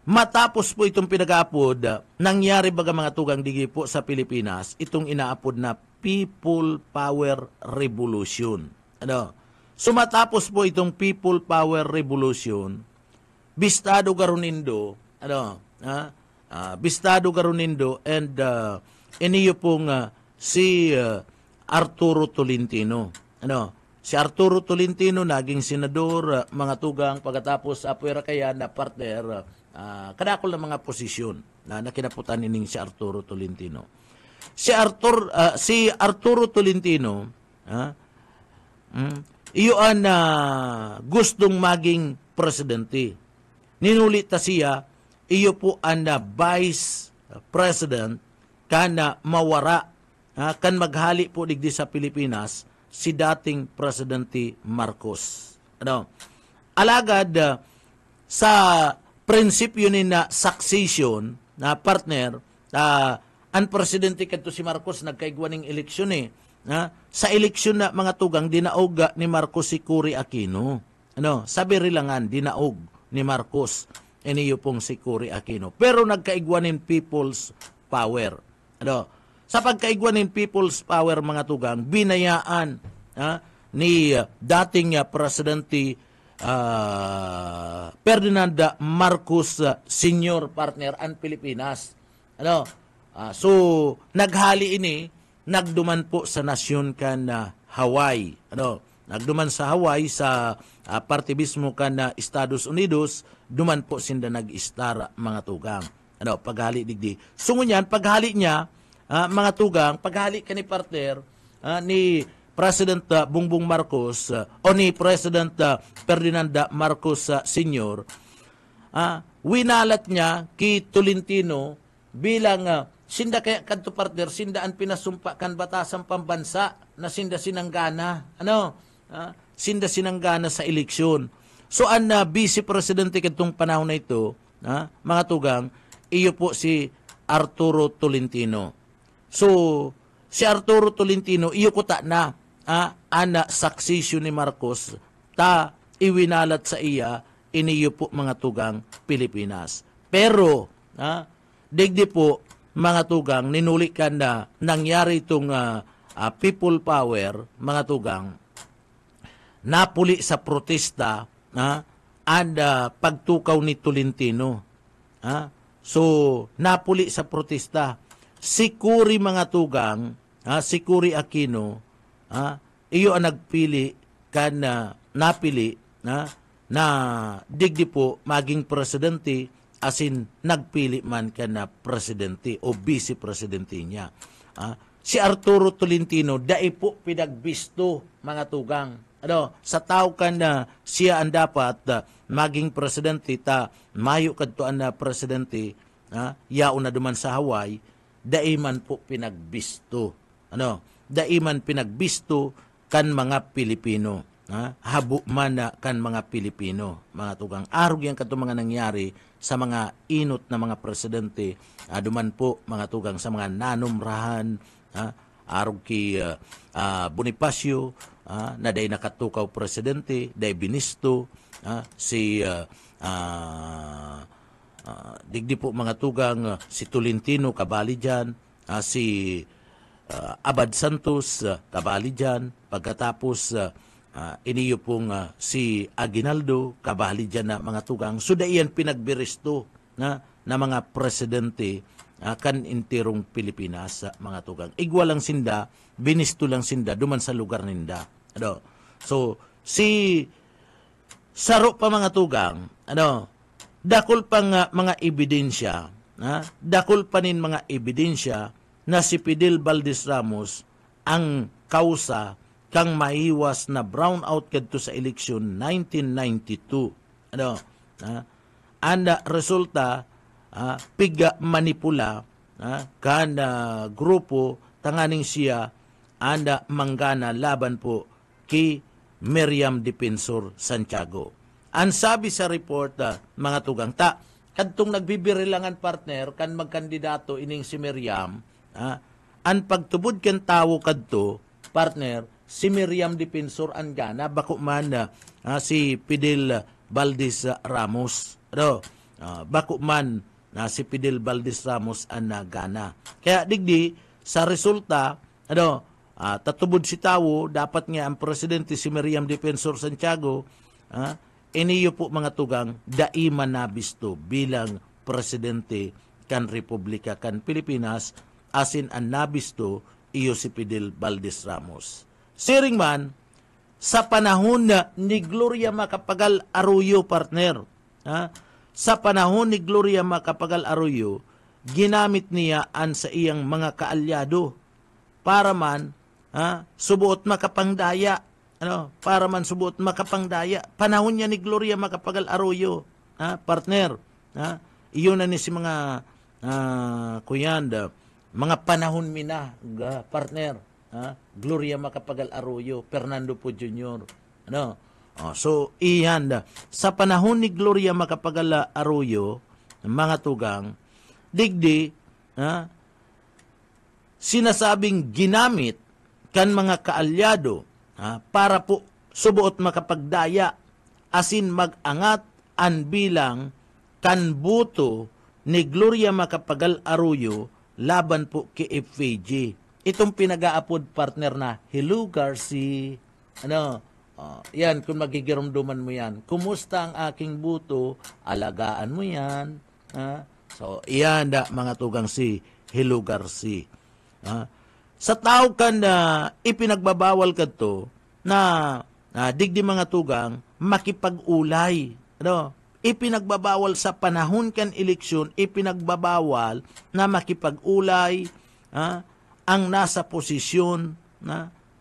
Matapos po itong pinag-aapod, nangyari baga mga tugang digi po sa Pilipinas, itong inaapod na People Power Revolution. So matapos po itong People Power Revolution, bistado garunindo, bistado garunindo and iniyo pong si Arturo Tolentino. Si Arturo Tolentino naging senador, mga tugang, pagkatapos apuera kaya na partner, kadakol na mga posisyon na nakinaputan ining si Arturo Tolentino. Si Arturo Tolentino, iyon na gustong maging presidente. Ninulita siya, iyo po ang vice president kana mawara, kan maghali po digdi sa Pilipinas si dating Presidente Marcos. Alagad sa prinsipyo ni na succession na partner, ang presidente kadto si Marcos nagkaigwa ning eleksyon sa eleksyon na mga tugang dinaog ni Marcos si Cory Aquino. Sabi rilangan dinaog ni Marcos iniyo pong si Cory Aquino. Pero nagkaigwanin people's power. Sa pagkaigwanin people's power mga tugang, binayaan ni dating Presidente Ferdinand Marcos Sr. partner ang Pilipinas. So naghali ini nagduman po sa nasyon kan Hawaii. Nagduman sa Hawaii sa partibismo kan Estados Unidos, duman po sinda nag-istar mga tugang. Paghali digdi. So ngunyan paghali niya mga tugang, paghali ka ni partner ni President Bongbong Marcos o ni President Ferdinand Marcos Sr. Winalat niya ki Tolentino bilang sinda kaya kadto partner, sinda ang pinasumpa kan batasang pambansa na sinda sinanggana. Sinda sinanggana sa eleksyon. So ang Vice Presidente kadtong panahon na ito, mga tugang, iyo po si Arturo Tolentino. So si Arturo Tolentino, iyo ko ta na ana succession ni Marcos ta iwinalat sa iya iniyo po mga tugang Pilipinas. Pero digdi po mga tugang, ninulikan na nangyari itong people power, mga tugang, napuli sa protesta and pagtukaw ni Tolentino. So, napuli sa protesta. Si Cory mga tugang, si Cory Aquino, iyo ang nagpili kan napili na digdi po maging presidente asin nagpili man ka na presidente o vice presidente niya. Si Arturo Tolentino, dai po pinagbisto mga tugang. Sa tao ka na siya ang dapat maging presidente ta mayo kadtoan na presidente, yao na duman sa Hawaii, dai man po pinagbisto. Dai man pinagbisto kan mga Pilipino. Habo man na kan mga Pilipino, mga tugang. Arog yan kato mga nangyari sa mga inot na mga presidente, duman po mga tugang sa mga nanumrahan, arog ki Bonifacio, na day nakatukaw presidente, day binisto, si digdi po mga tugang, si Tolentino kabali dyan, si Abad Santos kabali dyan, pagkatapos iniyo pong si Aguinaldo, kabali dyan na mga tugang. So daiyan pinagbiristo na mga presidente kan intirong Pilipinas mga tugang. Igwa lang sinda, binisto lang sinda, duman sa lugar ninda. So, si saro pa mga tugang, dakol pa nga mga ebidensya, dakol pa nin mga ebidensya na si Fidel Valdez Ramos ang kausa kang maiwas na brownout kadto sa eleksyon 1992. Anda resulta piga manipula kan grupo tanganing siya anda manggana laban po kay Miriam Defensor Santiago. Ang sabi sa report mga tugang kadtong nagbibirilangan partner kan magkandidato ining si Miriam, ang pagtubod kan tawo kadto partner si Miriam Defensor ang gana, bako man si Fidel Valdez Ramos. Bako man si Fidel Valdez Ramos ang gana. Kaya digdi, sa resulta, tatubod si tawo, dapat nga ang presidente si Miriam Defensor Santiago, iniyo po mga tugang, daiman nabisto bilang presidente kan Republika kan Pilipinas, asin ang nabisto, iyo si Fidel Valdez Ramos. Siring man, sa panahon ni Gloria Macapagal Arroyo, partner, sa panahon ni Gloria Macapagal Arroyo, ginamit niya ang sa iyang mga kaalyado para man subuot makapangdaya. Para man subuot makapangdaya. Panahon niya ni Gloria Macapagal Arroyo, partner. Iyon na ni si mga kuyanda, mga panahon mina, partner. Gloria Macapagal Arroyo, Fernando Po Jr. So, iyan sa panahon ni Gloria Macapagal Arroyo, mga tugang, digdi, sinasabing ginamit kan mga kaalyado para po subuot makapagdaya asin magangat an bilang kan buto ni Gloria Macapagal Arroyo laban po kay FVG. Itong pinag-aapod partner na Hello Garci. Yan, kung magigirumduman mo yan. Kumusta ang aking buto? Alagaan mo yan. So, yan mga tugang si Hello Garci. Sa tao kan na ipinagbabawal ka to na digdi mga tugang makipag-ulay. Ipinagbabawal sa panahon kan eleksyon, ipinagbabawal na makipag-ulay ang nasa posisyon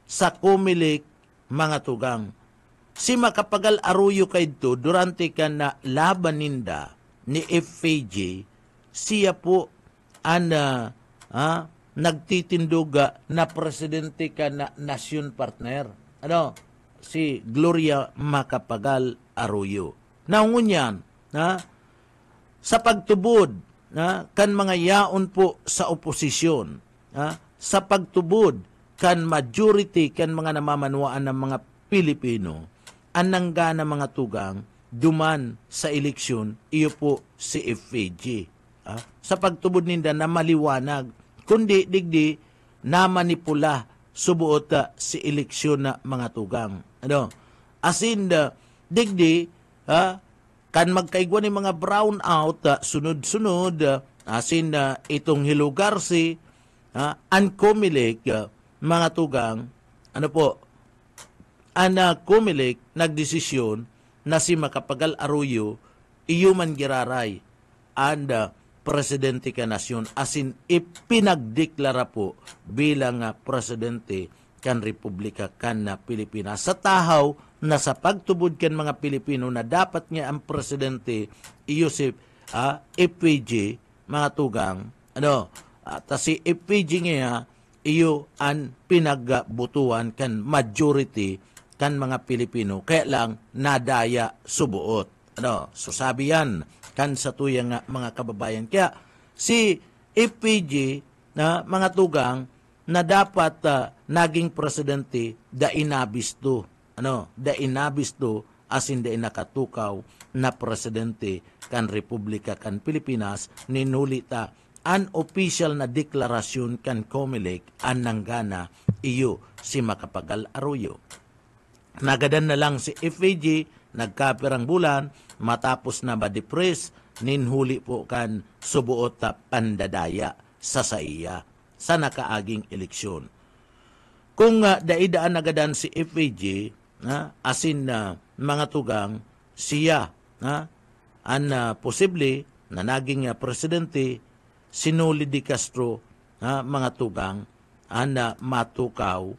sa Comelec mga tugang. Si Macapagal Arroyo kayto durante kan na laban ninda ni FVG, siya po ang nagtitinduga na presidente ka na nasyon partner. Si Gloria Macapagal Arroyo. Naungunyan, sa pagtubod kan mga yaon po sa oposisyon, sa pagtubod kan majority kan mga namamanwaan ng mga Pilipino, anangga na mga tugang duman sa eleksyon, iyo po si FVG. Sa pagtubod ninda na maliwanag, kundi digdi na manipula subuot si eleksyon na mga tugang. Asin digdi kan magkaigwa ni mga brown out sunod-sunod asin itong Hello Garci ang Comelec mga tugang Comelec nagdesisyon na si Macapagal Arroyo iyo man giraray ang presidente ka nasyon asin ipinagdeklara po bilang presidente kan Republika kan Pilipinas sa tahaw na sa pagtubod kan mga Pilipino na dapat niya ang presidente iyo si FVG mga tugang si FVG niya iyo ang pinagbutuan kan majority kan mga Pilipino kaya lang nadaya subuot. So sabi yan kan sa tuyang mga kababayan. Kaya si FVG na mga tugang na dapat naging presidente da inabisto. Da inabisto asin da inakatukaw na presidente kan Republika kan Pilipinas ninulita an official na deklarasyon kan Comelec an nanggana iyo si Macapagal Arroyo. Nagadan na lang si FVG nagkapirang bulan matapos na ma-depress ninhuli po kan subuot pandadaya sa saiya sa nakaaging eleksyon. Kung daidaan nagadan si FVG asin mga tugang siya ang posible na naging presidente sinuli di Castro mga tugang ang matukaw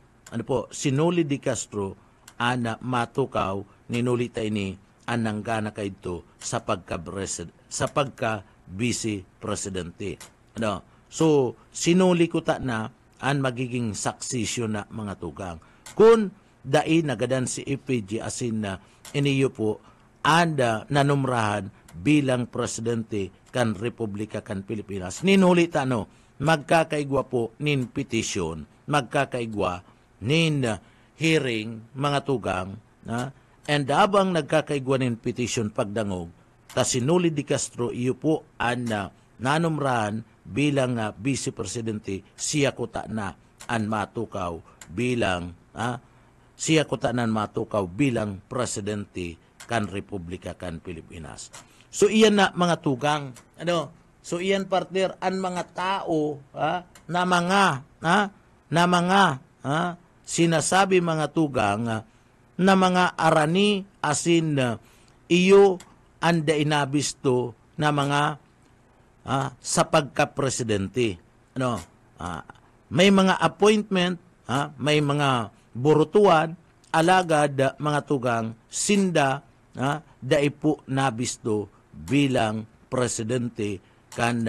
sinuli di Castro ang matukaw ninulita ini ang nanggana kaito sa pagka-vice presidente. So, sinuli ko ta na ang magiging succession na mga tugang. Kung dai nagadan si FVG asin na iniyo po anda nanumrahan bilang presidente kan Republika kan Pilipinas. Ninuli ta magkakaigwa po nin petition, magkakaigwa nin hearing mga tugang and habang nagkakaigwa nin petition pagdangog ta sinuli di Castro iyo po ang nanumrahan bilang vice presidente siya ko ta na ang matukaw bilang bilang presidente kan Republika kan Pilipinas. So iyan na mga tugang so iyan partner ang mga tao na mga sinasabi mga tugang na mga arani asin iyo anda inabisto na mga sa pagka-presidente. May mga appointment, may mga burutuan, alagad mga tugang sinda daipo nabisto bilang presidente kan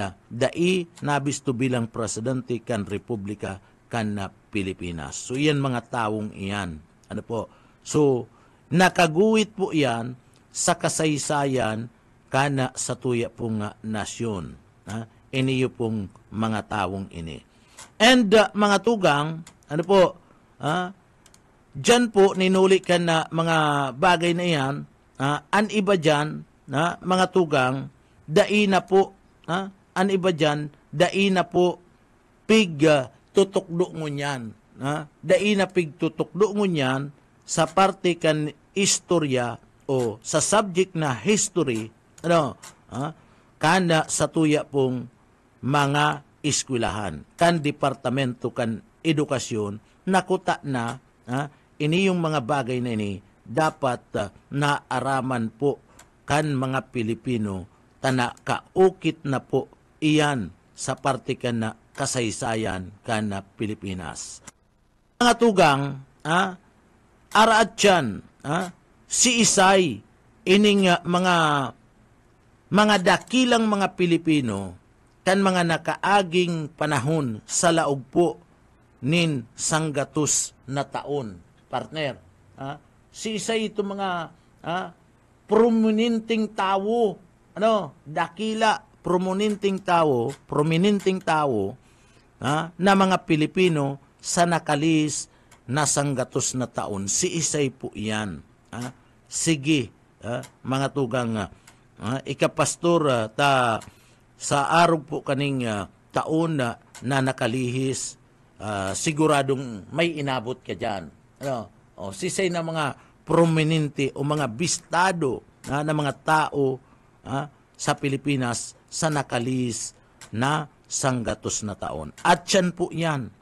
nabisto bilang presidente kan Republika kan Pilipinas. So iyan mga taong iyan. So nakaguwit po iyan sa kasaysayan kana sa tuya pong nasyon. Iniyo pong mga taong ini. And mga tugang, Diyan po ninuli ka na mga bagay na yan, an iba dyan, mga tugang, daina po, an iba dyan, daina po, pig tutukdo mo niyan. Daina pig tutukdo mo niyan sa parte kan istorya o sa subject na history, kana sa tuya pong mga eskwelahan, kan departamento kan edukasyon, nakuta na, ini yung mga bagay na ini dapat naaraman po kan mga Pilipino tana kaukit na po iyan sa parte kan na kasaysayan kan na Pilipinas. Mga tugang, araat yan, si Isay, ining mga dakilang mga Pilipino kan mga nakaaging panahon sa laog po nin sanggatus na taon, partner. Si Isay ito mga prominenteng tao, dakila, prominenteng tao, na mga Pilipino sa nakalis na sanggatos na taon. Si Isay po yan. Sige, mga tugang, ikapastor, sa araw po kaning taon na nakalihis, siguradong may inabot ka dyan. Si Isay na mga prominente o mga bistado na mga tao sa Pilipinas sa nakalis na sanggatos na taon. At yan po yan,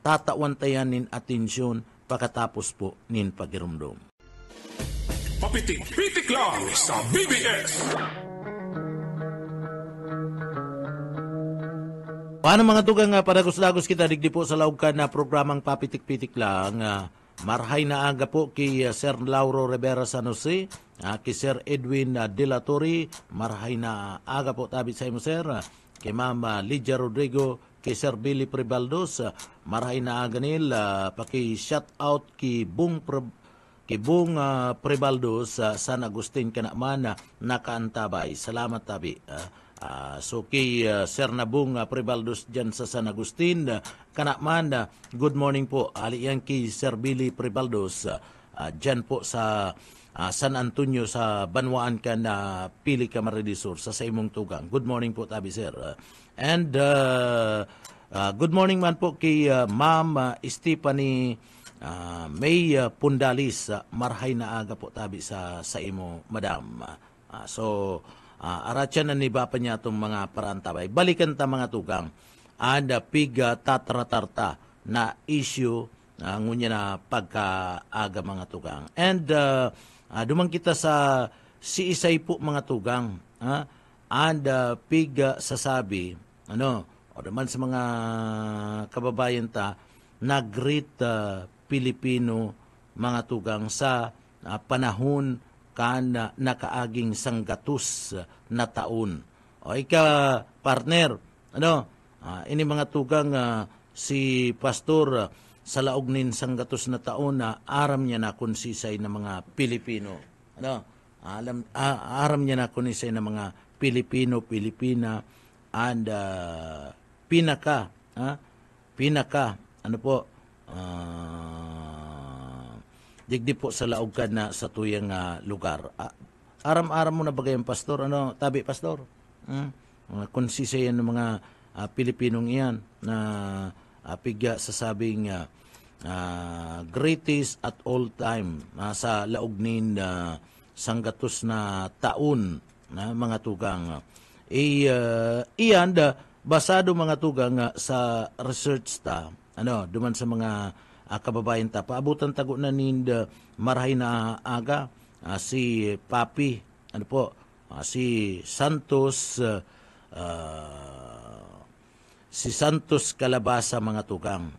tatawan tayan nin atensyon pagkatapos po nin pagirumdum. Papitik-pitik lang sa BBS. Paano mga tugang padagos-dagos kita digdi po sa laog ka na programang Papitik-pitik lang. Marhay na aga po kay Sir Lauro Rivera San Jose, kay Sir Edwin De La Torre, marhay na aga po tabi sa imo sir, kay Mama Lydia Rodrigo, kay Sir Billy Prebaldos, marhay na aga nil, paki-shout out kay Bung Prebaldos, San Agustin ka naman nakaantabay. Salamat tabi. So kay Sir Nabung Prebaldos dyan sa San Agustin, kanaman, good morning po. Ali yan kay Sir Billy Prebaldos, dyan po sa San Antonio sa Banwaan ka na Pili Camaridisur sa imong tugang. Good morning po tabi sir. And good morning man po kay Ma'am Stephanie May Pundalis, marhay na aga po tabi sa imo madam. So aratyan na ni Bapa niya itong mga parantabay. Balikan ta mga tugang. Ada piga tatratarta na issue ngunya na pagkaaga mga tugang. And dumang kita sa si Isay po mga tugang. Ada piga sasabi, o naman sa mga kababayan ta, nag-greet Pilipino mga tugang sa panahon kan nakaaging sanggatus na taon. O ika partner, ini mga tugang si pastor sa laog nin sanggatus na taon na aram niya na kung sisay na mga Pilipino. Aram niya na kung sisay na mga Pilipino, Pilipina, and pinaka, digdi po sa laog ka na sa tuyang lugar. Aram-aram mo na bagay ang pastor, tabi pastor? Konsisay ng mga Pilipinong iyan na pigya sa sabing greatest at all time sa laog nin sanggatos na taon na mga tugang. Iyan basado mga tugang sa research ta, duman sa mga kababayan ta, paabutan tago na ninda marhay na aga, si Papi, si Santos, si Santos Calabasa mga tugang,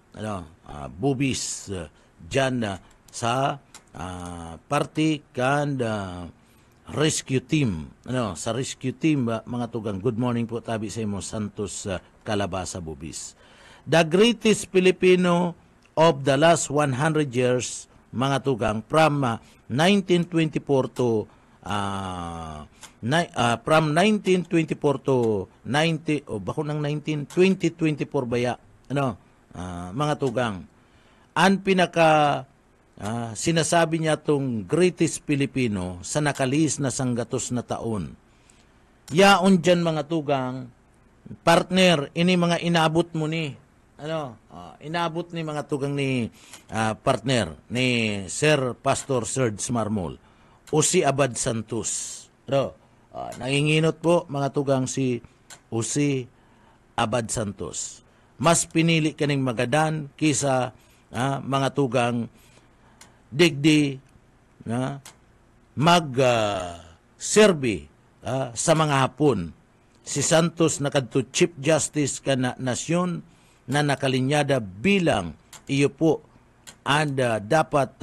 bubis dyan sa party kan rescue team, sa rescue team mga tugang. Good morning po tabi sa imo Santos Calabasa bubis. The greatest Filipino of the last 100 years mga tugang, from 1924 to from 1924 to 2024 baya, mga tugang. ang sinasabi niya tong greatest Pilipino sa nakalis na sanggatos na taon. Yaon dyan mga tugang, partner, ini mga inabot mo ni, inabot ni mga tugang ni partner, ni Sir Pastor Serge Marmol, o si Abad Santos. Nanginginot po mga tugang si Usi Abad Santos. Mas pinili kaning magadan kisa mga tugang digdi mag-serbi sa mga Hapon. Si Santos nakadto Chief Justice kana nasyon na nakalinyada bilang iyo po and dapat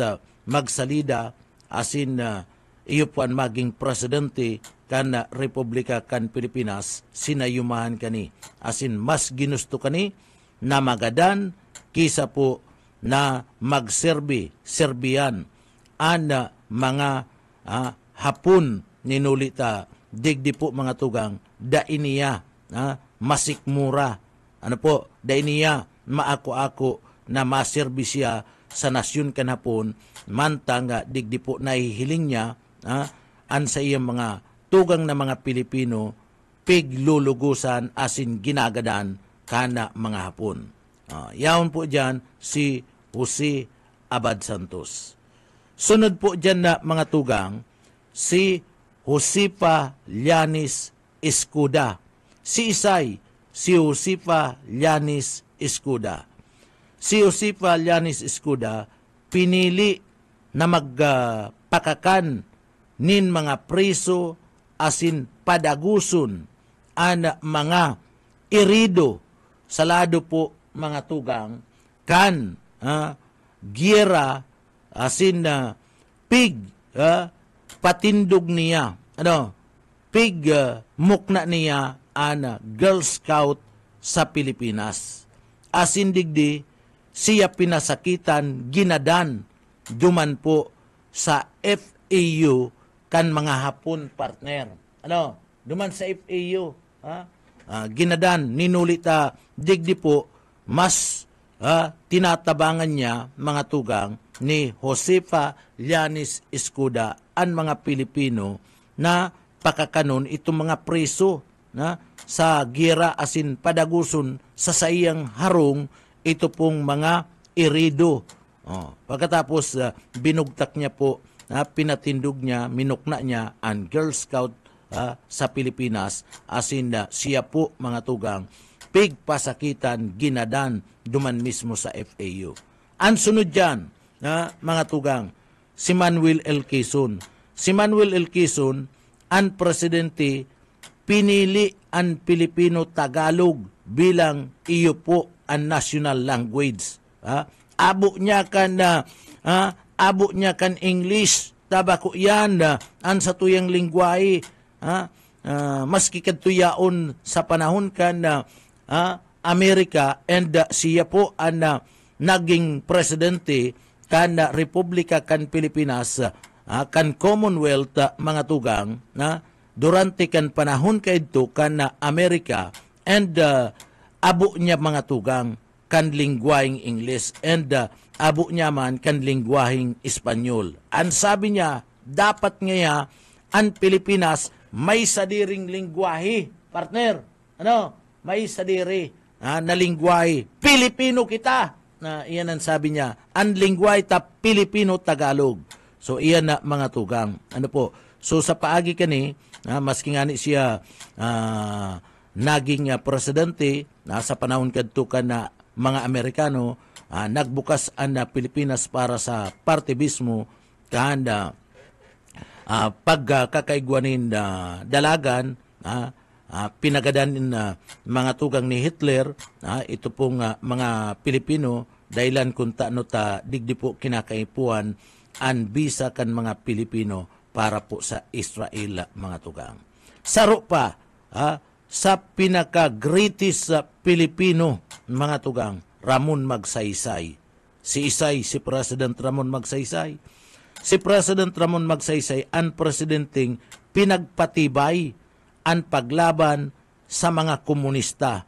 magsalida asin iyo po ang maging presidente kan Republika kan Pilipinas, sinayumahan kani. Asin mas ginusto kani na magadan kisa po na Serbian an mga Hapon ninulita digdi po mga tugang da iniya masikmura da iniya maako-ako na maserbisya sa nasyon kan Hapon mantang digdi po nahihiling niya an sa iyang mga tugang na mga Pilipino piglulugusan asin ginagadan kana mga Hapon. Yaon po dyan si Jose Abad Santos. Sunod po dyan na mga tugang si Josefa Llanes Escuda. Si Josefa Llanes Escuda. Si Josefa Llanes Escuda pinili na magpakakan nin mga preso asin padaguson an mga irido sa lado po mga tugang kan giyera asin pig patindog niya pig mukna niya an Girl Scout sa Pilipinas asin digdi siya pinasakitan ginadan duman po sa FAU kan mga Hapon partner duman sa FAU ginadan ninulita digdi po mas tinatabangan niya mga tugang ni Josefa Llanes Escuda ang mga Pilipino na pakakanon itong mga preso sa gira asin padaguson sa sayang harong ito pong mga irido. Pagkatapos binugtak niya po pinatindog niya, minukna niya ang Girl Scout sa Pilipinas asin siya po mga tugang pigpasakitan ginadan duman mismo sa FAU. Ang sunod dyan mga tugang si Manuel L. Quezon. Si Manuel L. Quezon ang presidente pinili ang Pilipino Tagalog bilang iyo po ang national language. Abo niya kan English tabako yan ang sa tuyang lingwahe maski kadtuyaon sa panahon kan Amerika and siya po ang naging presidente kan Republika kan Pilipinas kan Commonwealth mga tugang durante kan panahon kaidto kan Amerika and abo niya mga tugang kan lingwaheng English and abo niya man kan lingwaheng Espanyol. Ang sabi niya, dapat ngaya ang Pilipinas may sadiring lingwahe. Partner, may sadiri na lingwahe. Pilipino kita. Iyan ang sabi niya. Ang lingwahe ta Pilipino-Tagalog. So iyan na mga tugang. So sa paagi kani, maski nga ni siya naging presidente sa panahon kadto na mga Amerikano, nagbukas ang Pilipinas para sa partibismo kahanda pagkakaigwanin dalagan pinagadan mga tugang ni Hitler ito pong mga Pilipino dahilan kung taano ta digdi po kinakaipuan ang bisa kan mga Pilipino para po sa Israel mga tugang. Saro pa sa pinaka-greatest Pilipino mga tugang, Ramon Magsaysay. Si President Ramon Magsaysay. Si President Ramon Magsaysay ang presidenteng pinagpatibay ang paglaban sa mga komunista.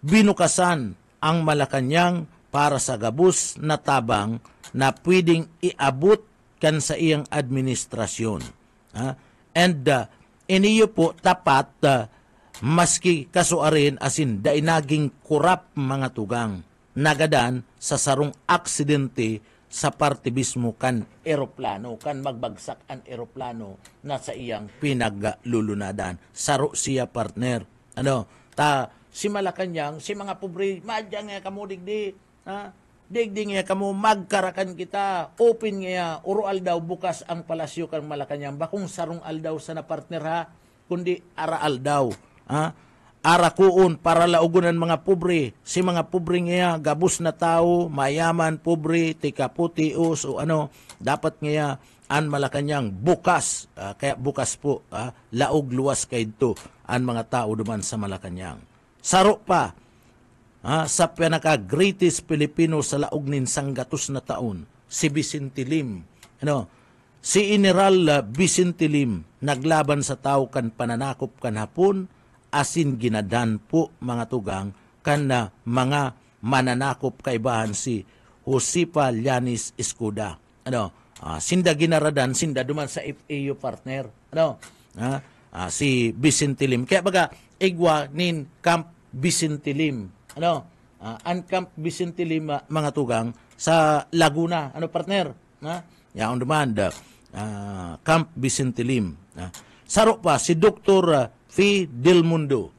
Binukasan ang Malacanang para sa gabus na tabang na pwedeng iabot kan sa iyang administrasyon. And iniyo po tapat maski kasuarin asin dainaging kurap mga tugang nagadan sa sarong aksidente sa partibismo kan eroplano, kan magbagsak ang eroplano na sa iyang pinaglulunadan. Saro siya partner. Si Malacanang, si mga pobre, madyang nga kamo digdi, digdi nga kamo magkarakan kita, open nga, uro aldaw bukas ang palasyo kan Malacanang, bakong sarong aldaw sa na partner ha, kundi ara aldaw, arakuon para laugunan mga pobre, si mga pobre nga gabus na tao, mayaman, pobre, tikaputi, o dapat nga an Malacanang bukas, kaya bukas po, laog luwas kay ito an mga tao duman sa Malacanang. Saro pa, sa pinaka-greatest Pilipino sa laog nin sanggatos na taon, si Vicente Lim. Si General Vicente Lim, naglaban sa tao kan pananakop kan hapon, asin ginadan po mga tugang kan mga mananakop kaibahan si Josepa Llanes Escuda. Sinda ginaradan, sinda duman sa FAU partner. Si Vicente Lim. Kaya baga, igwa nin Camp Vicente Lim. Ang Camp Vicente Lim, mga tugang, sa Laguna. Partner? Yaon duman, Camp Vicente Lim. Saro pa, si Dr. Fi Del Mundo.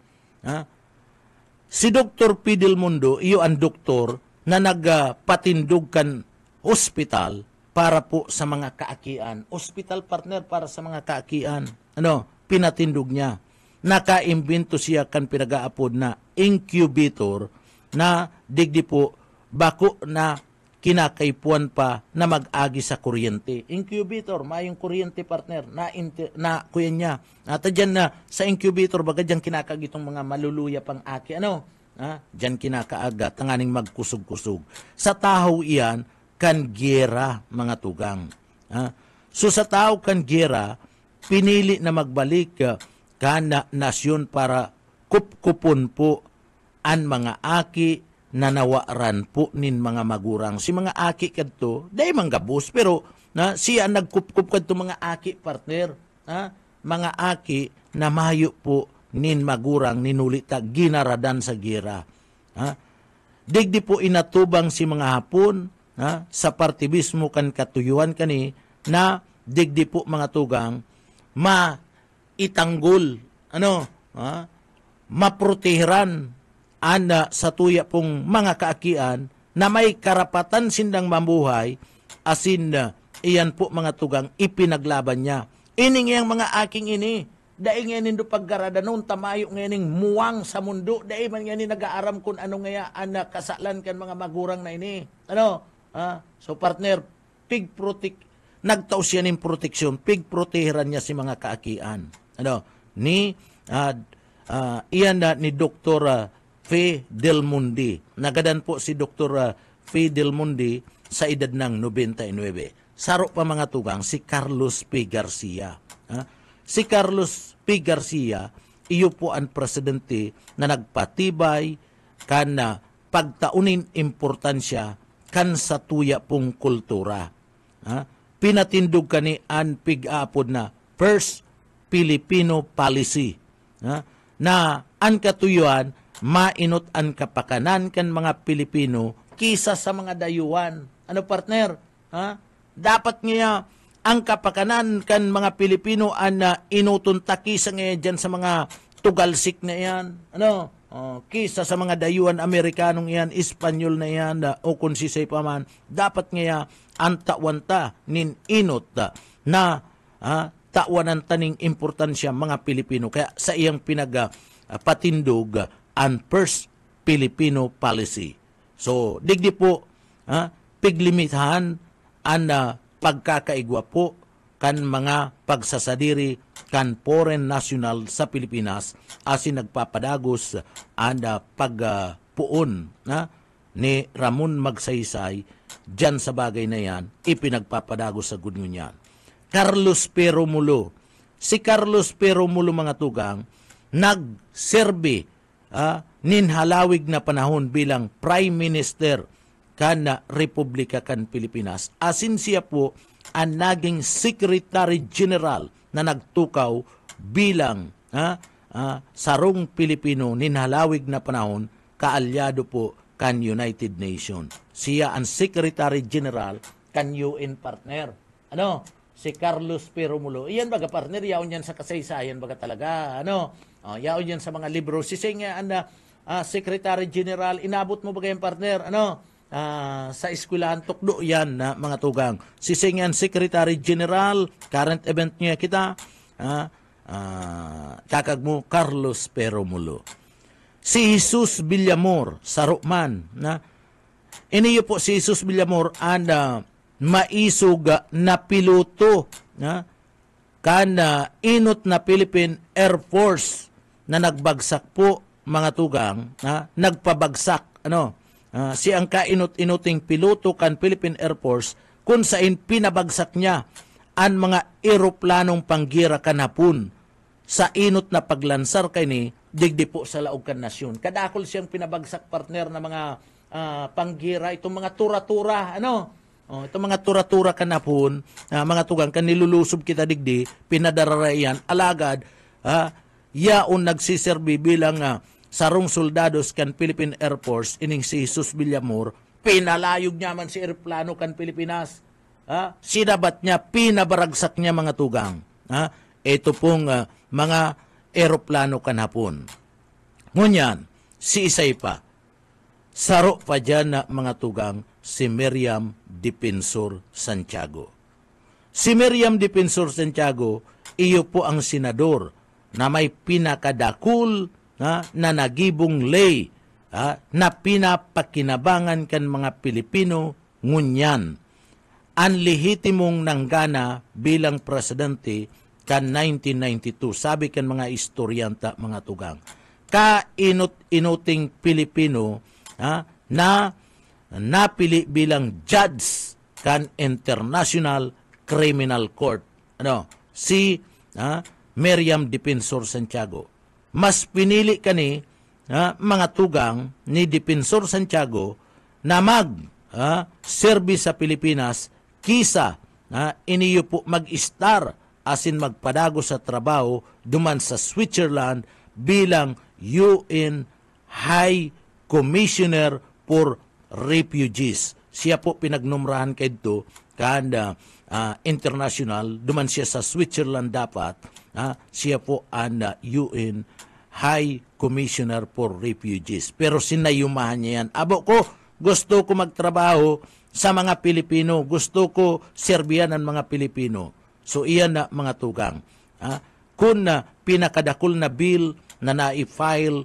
Si Dr. P. Del Mundo, iyo ang doktor na nagpatindog kan hospital para po sa mga kaakian. Hospital partner para sa mga kaakian. Pinatindog niya. Nakaimbento siya kan pinag-aapod na incubator na digdi po bako na kinakaipuan pa na mag-agi sa kuryente. Incubator, mayong kuryente partner, na kuya niya. At dyan na sa incubator, baga dyan kinakagitong mga maluluya pang aki. Dyan kinakaaga, tanganing magkusog-kusog. Sa tao iyan, kan gera, mga tugang. So sa tao kan gera, pinili na magbalik kan nasyon para kupkupon po ang mga aki na nawaran po nin mga magurang. Si mga aki kadto, day manggabos, pero siya nagkupkup kadto mga aki partner. Mga aki na mayo po nin magurang ninulita ginaradan sa gira. Digdi po inatubang si mga Hapon sa partibismo kan katuyuan kani na digdi po mga tugang maitanggol maproteheran sa tuya pong mga kaakian na may karapatan sindang mamuhay asin iyan po mga tugang ipinaglaban niya. Ining yang mga aking ini, daing ngayon do paggarada noon, tamayo ngayon muwang sa mundo, daing man ngayon nag-aaram kung ano nga anak kasalan kan mga magurang na ini. So partner, nagtaos siya ng proteksyon, pigproteheran niya si mga kaakian. Iyan na ni Dr. Fe Del Mundi. Nagadan po si Dr. Fe Del Mundi sa edad ng 99. Saro pa mga tugang si Carlos P. Garcia. Si Carlos P. Garcia, iyo po ang presidente na nagpatibay kan pagtaunin importansya kan sa tuya pong kultura. Pinatindog kani ang pig-aapod na First Filipino Policy. Na ang katuyuan mainot ang kapakanan kan mga Pilipino kisa sa mga dayuan. Partner? Dapat nga ang kapakanan kan mga Pilipino ang inutuntaki sa nga dyan sa mga tugalsik na yan. Kisa sa mga dayuan Amerikanong yan, Espanyol na yan, o kung sisay pa man, dapat nga ang tawanta nin inot na tawanan taning importansya mga Pilipino. Kaya sa iyang patindog ang First Filipino Policy. So, digdi po, piglimitahan ang pagkakaigwa po kan mga pagsasadiri kan foreign national sa Pilipinas asin nagpapadagos ang pagpuon ni Ramon Magsaysay dyan sa bagay na yan, ipinagpapadagos sa gunyo niyan. Carlos P. Romulo. Si Carlos P. Romulo mga tugang, nagserbe ninhalawig na panahon bilang Prime Minister kana Republika kan Pilipinas. Asin siya po ang naging Secretary General na nagtukaw bilang sarong Pilipino ninhalawig na panahon kaalyado po kan United Nations. Siya ang Secretary General kan UN partner. Ano? Si Carlos Peromulo. Iyan baga partner, yaon yan sa kasaysayan baga talaga. Ano? Yaon yan sa mga libro. Si Senga Secretary General, inabot mo baga yung partner? Ano? Sa eskwelahan tukdo yan na mga tugang. Si Senga Secretary General, current event niya kita, kakag mo Carlos Peromulo. Si Jesus Villamor, sarukman, na iniyo po si Jesus Villamor maisog na piloto kana inot na Philippine Air Force na nagbagsak po mga tugang nagpabagsak siyang kainot-inuting piloto kan Philippine Air Force kung saan pinabagsak niya ang mga eroplanong panggira kanapon sa inot na paglansar kay ni digdi po sa laog kan nasyon. Kadakol siyang pinabagsak partner na mga panggira, itong mga tura-tura, itong mga tura-tura kanapon, mga tugang, kanilulusob kita digdi, pinadararayan, alagad, yaon nagsiserbi bilang sarong soldados kan Philippine Air Force, ining si Jesus Villamor, pinalayog niya man si aeroplano kan Pilipinas. Sinabat niya, pinabaragsak niya mga tugang. Ito pong mga aeroplano kanapon. Ngunyan, si Isay pa, saro pa dyan na mga tugang si Miriam Defensor Santiago. Si Miriam Defensor Santiago, iyo po ang senador na may pinakadakul na nagibong lay na pinapakinabangan kan mga Pilipino ngunyan. Ang lehitimong nanggana bilang presidente kan 1992. Sabi kan mga istoryanta, mga tugang. Kainot-inuting Pilipino na napili bilang judge kan International Criminal Court. Si Miriam Defensor Santiago. Mas pinili kani mga tugang ni Defensor Santiago na serbi sa Pilipinas kisa iniyo po mag-star asin magpadago sa trabaho duman sa Switzerland bilang UN High Commissioner for Refugees. Siya po pinagnumrahan kay ito kanda international, duman siya sa Switzerland dapat, siya po ang UN High Commissioner for Refugees. Pero sinayumahan niya yan. Abo ko, gusto ko magtrabaho sa mga Pilipino, gusto ko serbiyan ang mga Pilipino. So iyan na mga tugang. Kung pinakadakol na bill na na-file,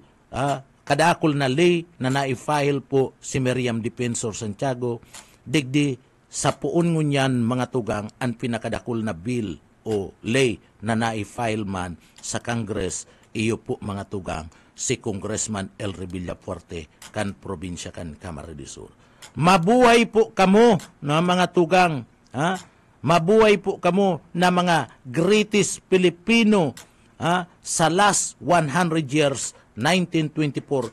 kadakol na lay na na-file po si Miriam Defensor Santiago, digdi sa puon ngunyan mga tugang ang pinakadakol na bill o lay na na-file man sa Congress, iyo po mga tugang si Congressman El Villafuerte kan probinsya kan Camarines Sur. Mabuhay po kamo na mga tugang, mabuhay po kamo na mga greatest Pilipino sa last 100 years, 1924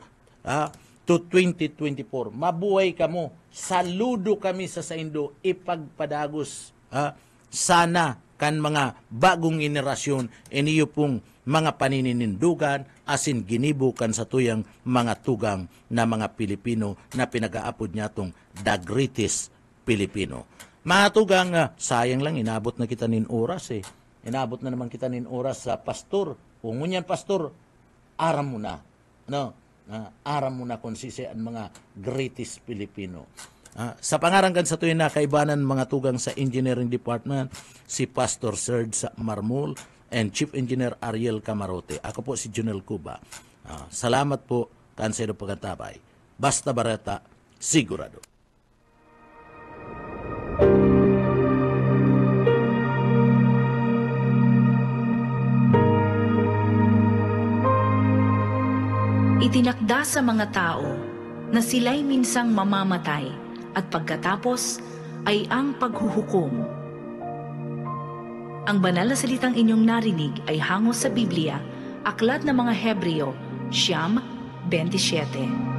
to 2024. Mabuhay kamo. Saludo kami sa Indo. Ipagpadagos sana kan mga bagong generasyon iniyo pong mga paninindugan asin ginibukan sa tuyang mga tugang na mga Pilipino na pinag-aapod niya tong the greatest Pilipino. Mga tugang, sayang lang, inabot na kita nin oras Inabot na naman kita nin oras sa pastor. Kung ngunyan pastor, aram mo na. Aram mo na kung sisian mga greatest Pilipino. Sa pangaranggan sa tuwing na kaibanan mga tugang sa Engineering Department, si Pastor Serge Marmol and Chief Engineer Ariel Camarote. Ako po si Junel Cuba. Salamat po, Kansero Pagkatabay. Basta Barata, sigurado. Itinakda sa mga tao na sila'y minsang mamamatay at pagkatapos ay ang paghuhukom. Ang banal na salitang inyong narinig ay hango sa Biblia, Aklat ng mga Hebreo, 9:27.